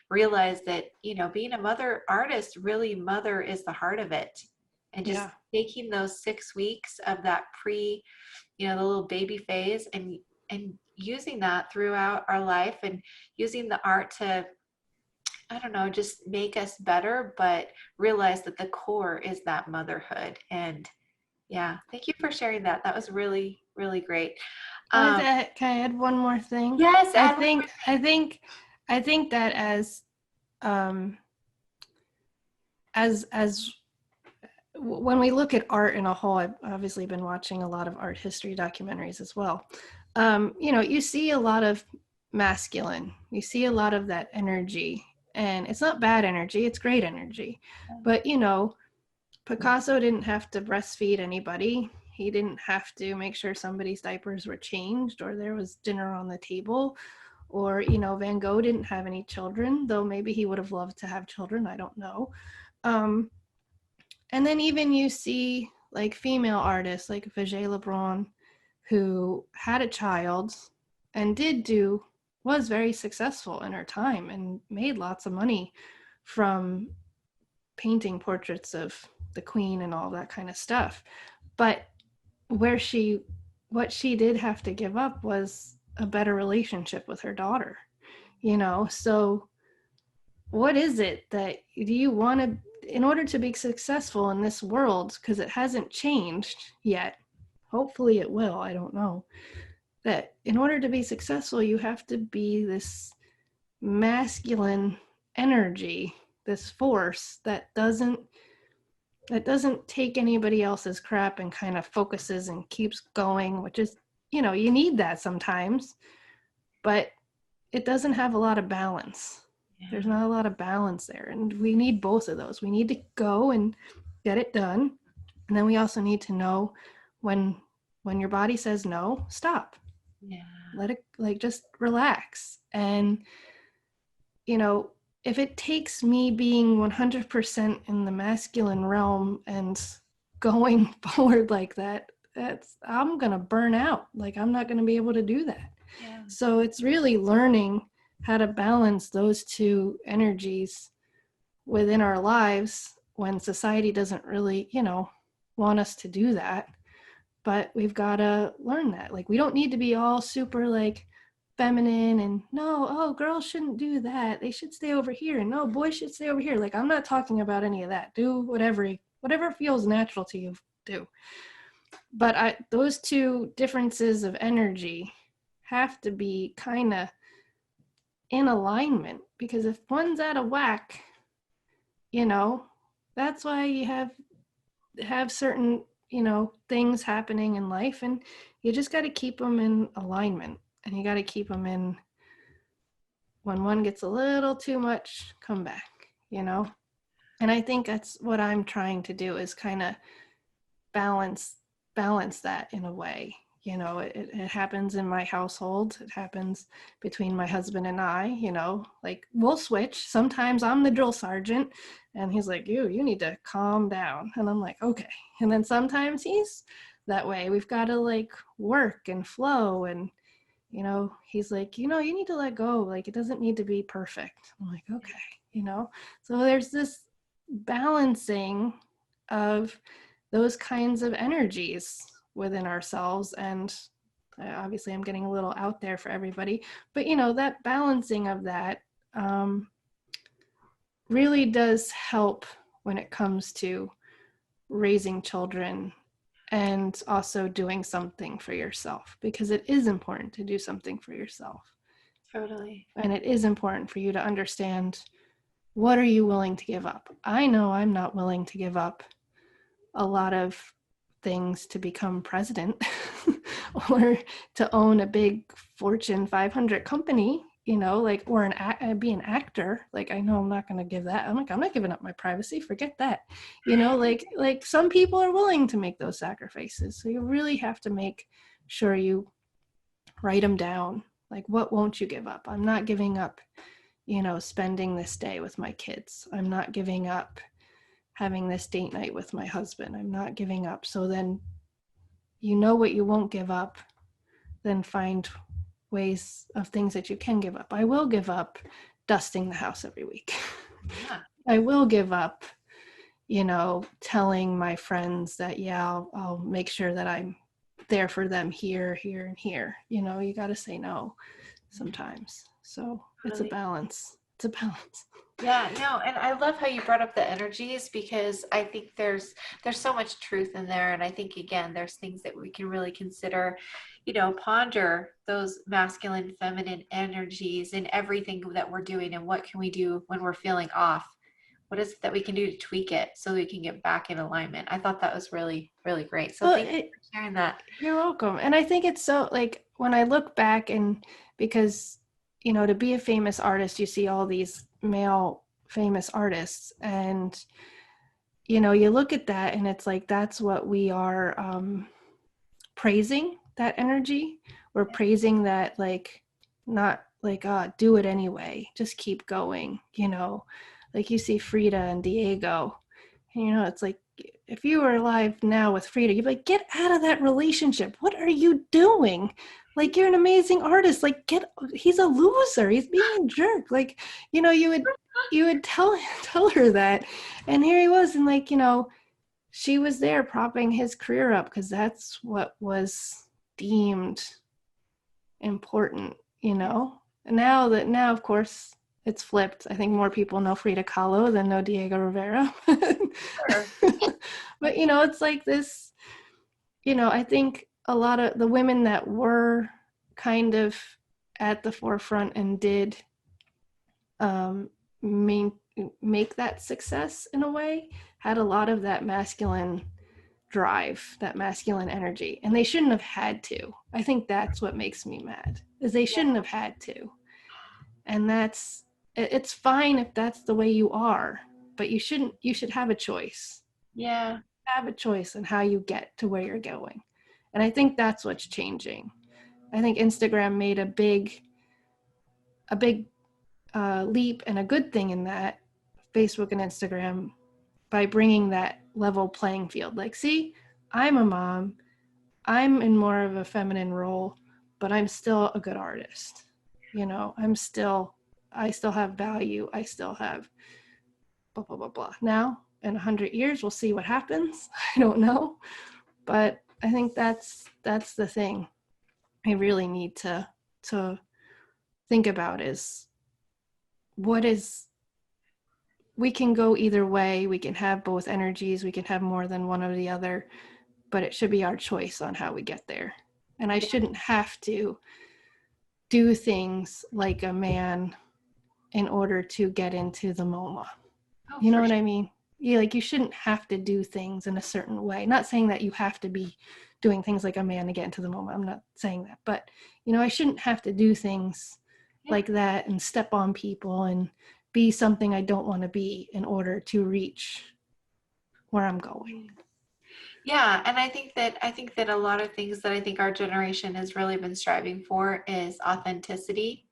Speaker 1: realize that, you know, being a mother artist, really mother is the heart of it. And just
Speaker 2: Yeah.
Speaker 1: taking those 6 weeks of that pre, you know, the little baby phase and using that throughout our life and using the art to, I don't know, just make us better, but realize that the core is that motherhood. And yeah, thank you for sharing that. That was really, really great. Um,
Speaker 2: Can I add one more thing?
Speaker 1: yes,
Speaker 2: I
Speaker 1: add one
Speaker 2: think
Speaker 1: more
Speaker 2: I
Speaker 1: thing.
Speaker 2: think I think that um, as when we look at art in a whole, I've obviously been watching a lot of art history documentaries as well. You know, you see a lot of masculine, you see a lot of that energy, and it's not bad energy, it's great energy. But, you know, Picasso didn't have to breastfeed anybody. He didn't have to make sure somebody's diapers were changed or there was dinner on the table. Or, you know, Van Gogh didn't have any children, though maybe he would have loved to have children. I don't know. Um, and then even you see like female artists like Vigée Lebrun, who had a child and was very successful in her time and made lots of money from painting portraits of the queen and all that kind of stuff. But where she what she did have to give up was a better relationship with her daughter, you know. So what is it that do you want to, in order to be successful in this world, because it hasn't changed yet, hopefully it will, I don't know, that in order to be successful you have to be this masculine energy, this force that doesn't take anybody else's crap and kind of focuses and keeps going, which is, you know, you need that sometimes, but it doesn't have a lot of balance. There's
Speaker 1: Yeah,
Speaker 2: not a lot of balance there. And we need both of those. We need to go and get it done. And then we also need to know when when your body says no, stop.
Speaker 1: yeah,
Speaker 2: Let it, like, just relax. And you know, if it takes me being 100% in the masculine realm and going forward like that, that's I'm going to burn out. Like I'm not going to be able to do that.
Speaker 1: yeah,
Speaker 2: So it's really learning how to balance those two energies within our lives when society doesn't really, you know, want us to do that. But we've got to learn that. Like we don't need to be all super like feminine and no, oh, girls shouldn't do that. They should stay over here. And no, boys should stay over here. Like I'm not talking about any of that. Do whatever feels natural to you, do. But those two differences of energy have to be kind of in alignment, because if one's out of whack, you know, that's why you have certain, you know, things happening in life, and you just got to keep them in alignment, and you got to keep them in, when one gets a little too much, come back, you know. And I think that's what I'm trying to do, is kind of balance balance that in a way. You know, it happens in my household, it happens between my husband and I, you know, like we'll switch. Sometimes I'm the drill sergeant and he's like, you need to calm down, and I'm like, okay. And then sometimes he's that way. We've got to like work and flow, and you know, he's like, you know, you need to let go, like it doesn't need to be perfect. I'm like, okay, you know. So there's this balancing of those kinds of energies within ourselves. And obviously I'm getting a little out there for everybody, but you know, that balancing of that um, really does help when it comes to raising children and also doing something for yourself, because it is important to do something for yourself,
Speaker 1: totally.
Speaker 2: and it is important for you to understand what are you willing to give up. I know I'm not willing to give up a lot of things to become president or to own a big Fortune 500 company, you know, like, or be an actor. Like, I know I'm not going to give that. I'm like, I'm not giving up my privacy. Forget that. You know, like some people are willing to make those sacrifices. So you really have to make sure you write them down Like, what won't you give up? I'm not giving up, spending this day with my kids. I'm not giving up having this date night with my husband. I'm not giving up. So then you know what you won't give up, then find ways of things that you can give up. I will give up dusting the house every week.
Speaker 1: Yeah.
Speaker 2: I will give up, telling my friends that, yeah, I'll make sure that I'm there for them here, here, and here. You got to say no sometimes. So it's a
Speaker 1: Totally.
Speaker 2: balance. It's a balance.
Speaker 1: Yeah, no, and I love how you brought up the energies because I think there's so much truth in there, and I think again there's things that we can really consider, ponder those masculine, feminine energies in everything that we're doing, and what can we do when we're feeling off? What is it that we can do to tweak it so we can get back in alignment? I thought that was really, really great. So
Speaker 2: Well,
Speaker 1: thank you for sharing that.
Speaker 2: you're welcome. And I think it's so, like, when I look back, and because, to be a famous artist, you see all these male famous artists, and, you look at that and it's like, that's what we are praising, that energy. We're praising that, like, not like, do it anyway, just keep going, like you see Frida and Diego, and, it's like, if you were alive now with Frida, you'd be like, get out of that relationship. What are you doing? Like, you're an amazing artist. Like, he's a loser. He's being a jerk. Like, you would tell her that. And here he was, and, like, she was there propping his career up because that's what was deemed important, And now, of course, it's flipped. I think more people know Frida Kahlo than know Diego Rivera.
Speaker 1: Sure.
Speaker 2: But, it's like this, I think a lot of the women that were kind of at the forefront and did um, make that success in a way had a lot of that masculine drive, that masculine energy, and they shouldn't have had to. I think that's what makes me mad, is they
Speaker 1: Yeah.
Speaker 2: shouldn't have had to. And it's fine if that's the way you are, but you should have a choice.
Speaker 1: Yeah.
Speaker 2: Have a choice in how you get to where you're going. And I think that's what's changing. I think Instagram made a big leap and a good thing in that, Facebook and Instagram, by bringing that level playing field. Like, see, I'm a mom, I'm in more of a feminine role, but I'm still a good artist. I still have value. I still have blah, blah, blah, blah. Now, in 100 years, we'll see what happens. I don't know. But I think that's the thing I really need to think about, is what is, we can go either way. We can have both energies. We can have more than one or the other, but it should be our choice on how we get there. And I
Speaker 1: Yeah.
Speaker 2: shouldn't have to do things like a man in order to get into the MoMA.
Speaker 1: Oh,
Speaker 2: You know
Speaker 1: for
Speaker 2: what
Speaker 1: sure.
Speaker 2: I mean? Yeah, like, you shouldn't have to do things in a certain way. Not saying that you have to be doing things like a man to get into the MoMA. I'm not saying that. But, I shouldn't have to do things
Speaker 1: Yeah.
Speaker 2: like that and step on people and be something I don't want to be in order to reach where I'm going.
Speaker 1: Yeah, and I think that a lot of things that I think our generation has really been striving for is authenticity.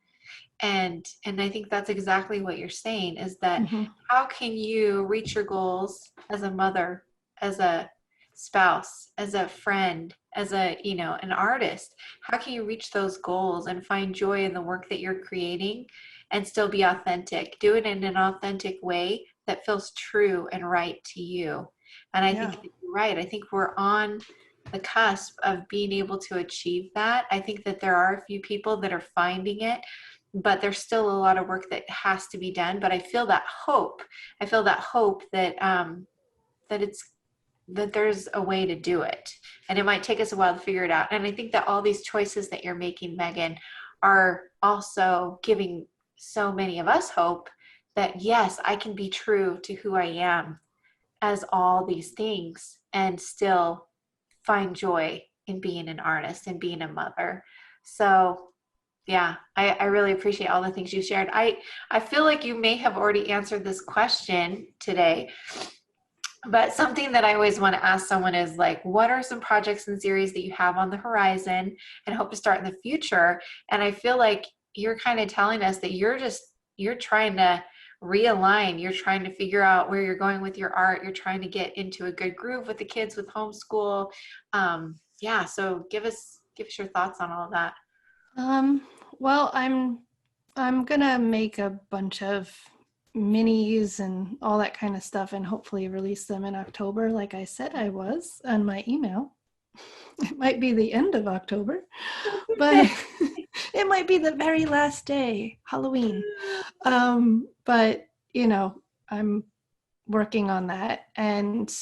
Speaker 1: And I think that's exactly what you're saying, is that
Speaker 2: Mm-hmm.
Speaker 1: how can you reach your goals as a mother, as a spouse, as a friend, as an artist? How can you reach those goals and find joy in the work that you're creating and still be authentic? Do it in an authentic way that feels true and right to you. And I think
Speaker 2: Yeah.
Speaker 1: that you're right. I think we're on the cusp of being able to achieve that. I think that there are a few people that are finding it, but there's still a lot of work that has to be done. But I feel that hope. I feel that hope that it's that there's a way to do it, and it might take us a while to figure it out. And I think that all these choices that you're making, Megan, are also giving so many of us hope that yes, I can be true to who I am as all these things and still find joy in being an artist and being a mother. So yeah, I really appreciate all the things you shared. I feel like you may have already answered this question today, But something that I always want to ask someone is like, what are some projects and series that you have on the horizon and hope to start in the future? And I feel like you're kind of telling us that you're trying to realign, you're trying to figure out where you're going with your art, you're trying to get into a good groove with the kids with homeschool. Yeah, so give us your thoughts on all of that.
Speaker 2: Um, well, I'm gonna make a bunch of minis and all that kind of stuff and hopefully release them in October, like I said I was on my email. It might be the end of October, but it might be the very last day, Halloween. But I'm working on that. And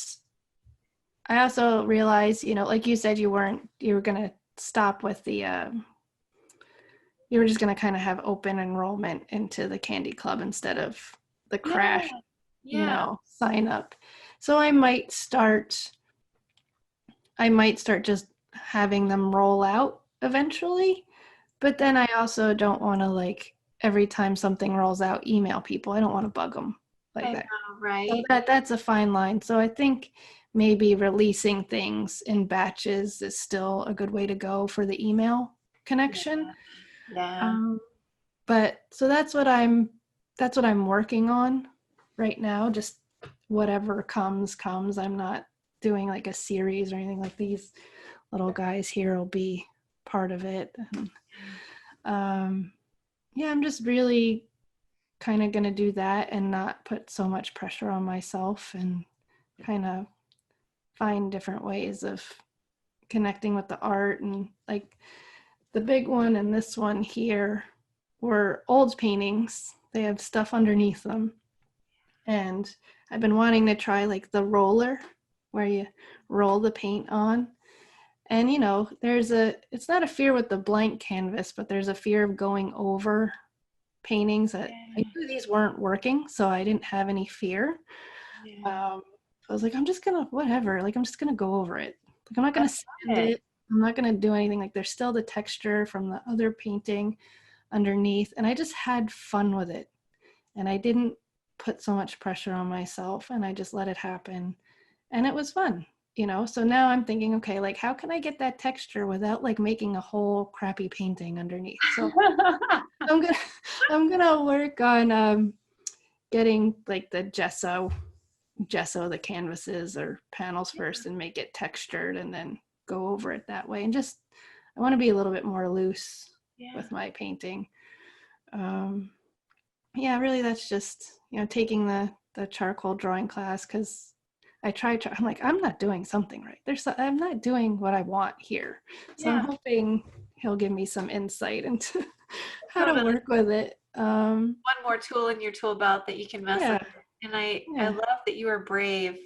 Speaker 2: I also realized, like you said, you were gonna stop with the you were just going to kind of have open enrollment into the candy club instead of the
Speaker 1: Yeah,
Speaker 2: crash,
Speaker 1: yeah,
Speaker 2: sign up. So I might start just having them roll out eventually, but then I also don't want to, like, every time something rolls out, email people. I don't want to bug them like
Speaker 1: I
Speaker 2: that.
Speaker 1: know,
Speaker 2: So
Speaker 1: right?
Speaker 2: that's a fine line. So I think maybe releasing things in batches is still a good way to go for the email
Speaker 1: Yeah,
Speaker 2: connection.
Speaker 1: yeah,
Speaker 2: Um, but so that's what I'm working on right now. Just whatever comes. I'm not doing like a series or anything. Like, these little guys here will be part of it. And, um, yeah, I'm just really kind of gonna do that and not put so much pressure on myself, and kind of find different ways of connecting with the art. And, like, the big one and this one here were old paintings. They have stuff underneath them. And I've been wanting to try, like, the roller where you roll the paint on. And it's not a fear with the blank canvas, but there's a fear of going over paintings that I
Speaker 1: yeah,
Speaker 2: knew these weren't working, so I didn't have any fear.
Speaker 1: yeah.
Speaker 2: I was like, I'm just gonna, whatever, like, I'm just gonna go over it. Like, I'm not
Speaker 1: I
Speaker 2: gonna
Speaker 1: love
Speaker 2: sand
Speaker 1: it.
Speaker 2: it. I'm not gonna do anything. Like, there's still the texture from the other painting underneath, and I just had fun with it. And I didn't put so much pressure on myself, and I just let it happen. And it was fun. So now I'm thinking, okay, like, how can I get that texture without, like, making a whole crappy painting underneath? So I'm gonna I'm gonna work on getting, like, the gesso the canvases or panels first and make it textured, and then go over it that way. And just, I want to be a little bit more loose
Speaker 1: Yeah,
Speaker 2: with my painting. um yeah, really, that's just, taking the charcoal drawing class, because I'm like, I'm not doing something right. I'm not doing what I want here. So I'm
Speaker 1: yeah,
Speaker 2: hoping he'll give me some insight into how to
Speaker 1: totally.
Speaker 2: work with it.
Speaker 1: One more tool in your tool belt that you can mess with.
Speaker 2: Yeah,
Speaker 1: And I
Speaker 2: yeah,
Speaker 1: love that you are brave.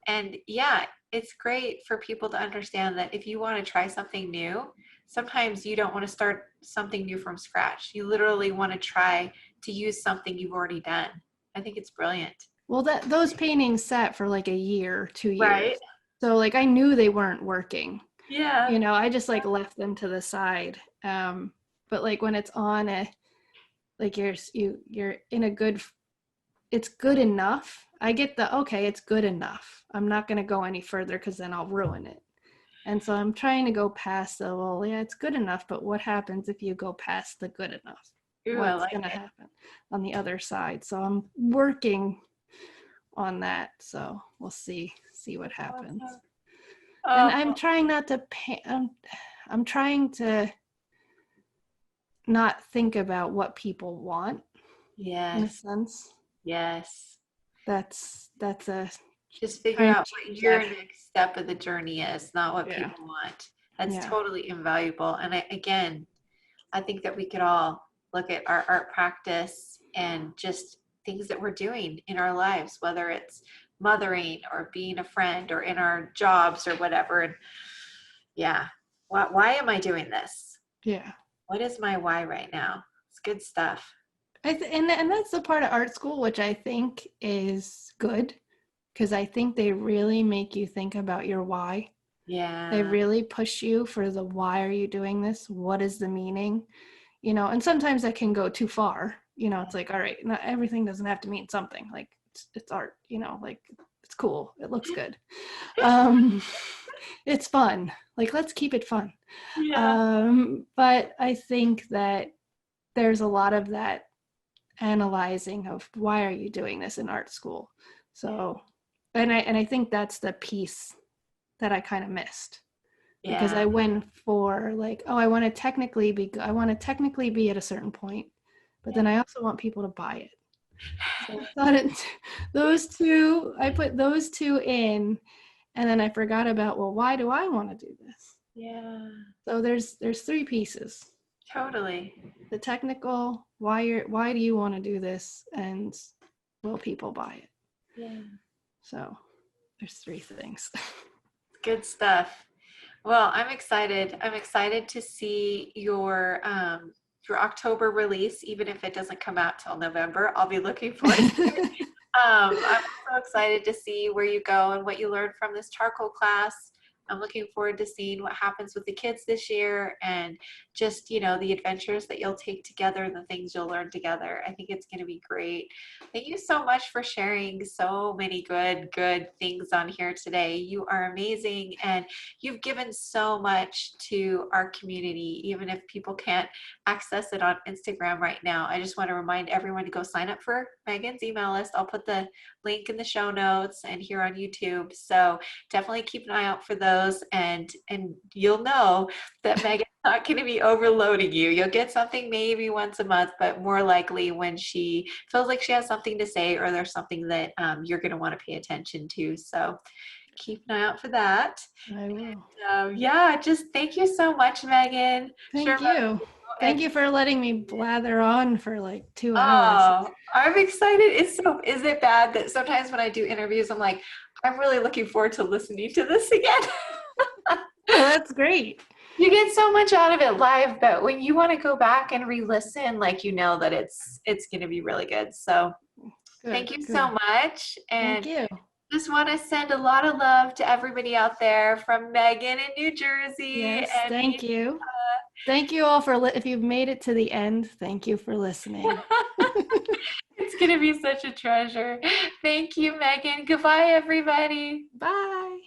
Speaker 1: And yeah, it's great for people to understand that if you want to try something new, sometimes you don't want to start something new from scratch. You literally want to try to use something you've already done. I think it's brilliant.
Speaker 2: well, that those paintings sat for like a year, 2 years,
Speaker 1: Right.
Speaker 2: so, like, I knew they weren't working.
Speaker 1: Yeah.
Speaker 2: I just, like, left them to the side. But, like, when it's on a, like, you're in a good, it's good enough. I get the, okay, it's good enough. I'm not going to go any further because then I'll ruin it. And so I'm trying to go past the, well, yeah, it's good enough, but what happens if you go past the good enough?
Speaker 1: Ooh, I
Speaker 2: What's
Speaker 1: like
Speaker 2: going to
Speaker 1: it.
Speaker 2: happen on the other side? So I'm working on that. So we'll see what happens.
Speaker 1: Awesome.
Speaker 2: And
Speaker 1: Oh,
Speaker 2: I'm trying not to pay, I'm trying to not think about what people want, in a
Speaker 1: yes.
Speaker 2: sense.
Speaker 1: Yes.
Speaker 2: That's a
Speaker 1: Just figure
Speaker 2: trying to
Speaker 1: out what
Speaker 2: change
Speaker 1: your
Speaker 2: that.
Speaker 1: next step of the journey is, not what
Speaker 2: Yeah.
Speaker 1: people want. That's
Speaker 2: Yeah.
Speaker 1: totally invaluable. And again, I think that we could all look at our art practice and just things that we're doing in our lives, whether it's mothering or being a friend or in our jobs or whatever. And yeah, why am I doing this?
Speaker 2: Yeah.
Speaker 1: What is my why right now? It's good stuff.
Speaker 2: And that's the part of art school which I think is good, because I think they really make you think about your why. They
Speaker 1: Yeah.
Speaker 2: really push you for the, why are you doing this? What is the meaning? And sometimes that can go too far. It's like, all right, not everything doesn't have to mean something. Like, it's art, you know, like it's cool, it looks good. um it's fun, like let's keep it fun.
Speaker 1: Yeah.
Speaker 2: But I think that there's a lot of that analyzing of why are you doing this in art school. So and I think that's the piece that I kind of missed, because
Speaker 1: Yeah.
Speaker 2: I went for like, oh, I want to technically be at a certain point, but then I also want people to buy it. So I thought I put those two in, and then I forgot about, well, why do I want to do this?
Speaker 1: Yeah.
Speaker 2: So there's three pieces:
Speaker 1: Totally.
Speaker 2: the technical, why do you want to do this, and will people buy it?
Speaker 1: Yeah.
Speaker 2: So there's three things.
Speaker 1: Good stuff. Well, I'm excited. I'm excited to see your October release, even if it doesn't come out till November. I'll be looking forward to it. I'm also excited to see where you go and what you learned from this charcoal class. I'm looking forward to seeing what happens with the kids this year, and just, you know, the adventures that you'll take together and the things you'll learn together. I think it's going to be great. Thank you so much for sharing so many good things on here today. You are amazing, and you've given so much to our community, even if people can't access it on Instagram right now. I just want to remind everyone to go sign up for Megan's email list. I'll put the link in the show notes and here on YouTube. So definitely keep an eye out for those, and you'll know that Megan's not going to be overloading you. You'll get something maybe once a month, but more likely when she feels like she has something to say, or there's something that you're going to want to pay attention to. So keep an eye out for that.
Speaker 2: I will.
Speaker 1: Yeah, just thank you so much, Megan. Sure.
Speaker 2: Thank you. Thank
Speaker 1: And
Speaker 2: you for letting me blather on for like 2 hours.
Speaker 1: oh, I'm excited. Is it bad that sometimes when I do interviews, I'm like, I'm really looking forward to listening to this again?
Speaker 2: Oh, that's great.
Speaker 1: You get so much out of it live, but when you want to go back and re-listen, like, you know that it's going to be really good. So thank you so
Speaker 2: Good.
Speaker 1: much.
Speaker 2: Thank
Speaker 1: And
Speaker 2: you.
Speaker 1: just want to send a lot of love to everybody out there from Megan in New Jersey
Speaker 2: Yes,
Speaker 1: and
Speaker 2: thank
Speaker 1: me.
Speaker 2: you. Thank you all for if you've made it to the end, thank you for listening.
Speaker 1: It's going to be such a treasure. Thank you, Megan. Goodbye, everybody.
Speaker 2: Bye.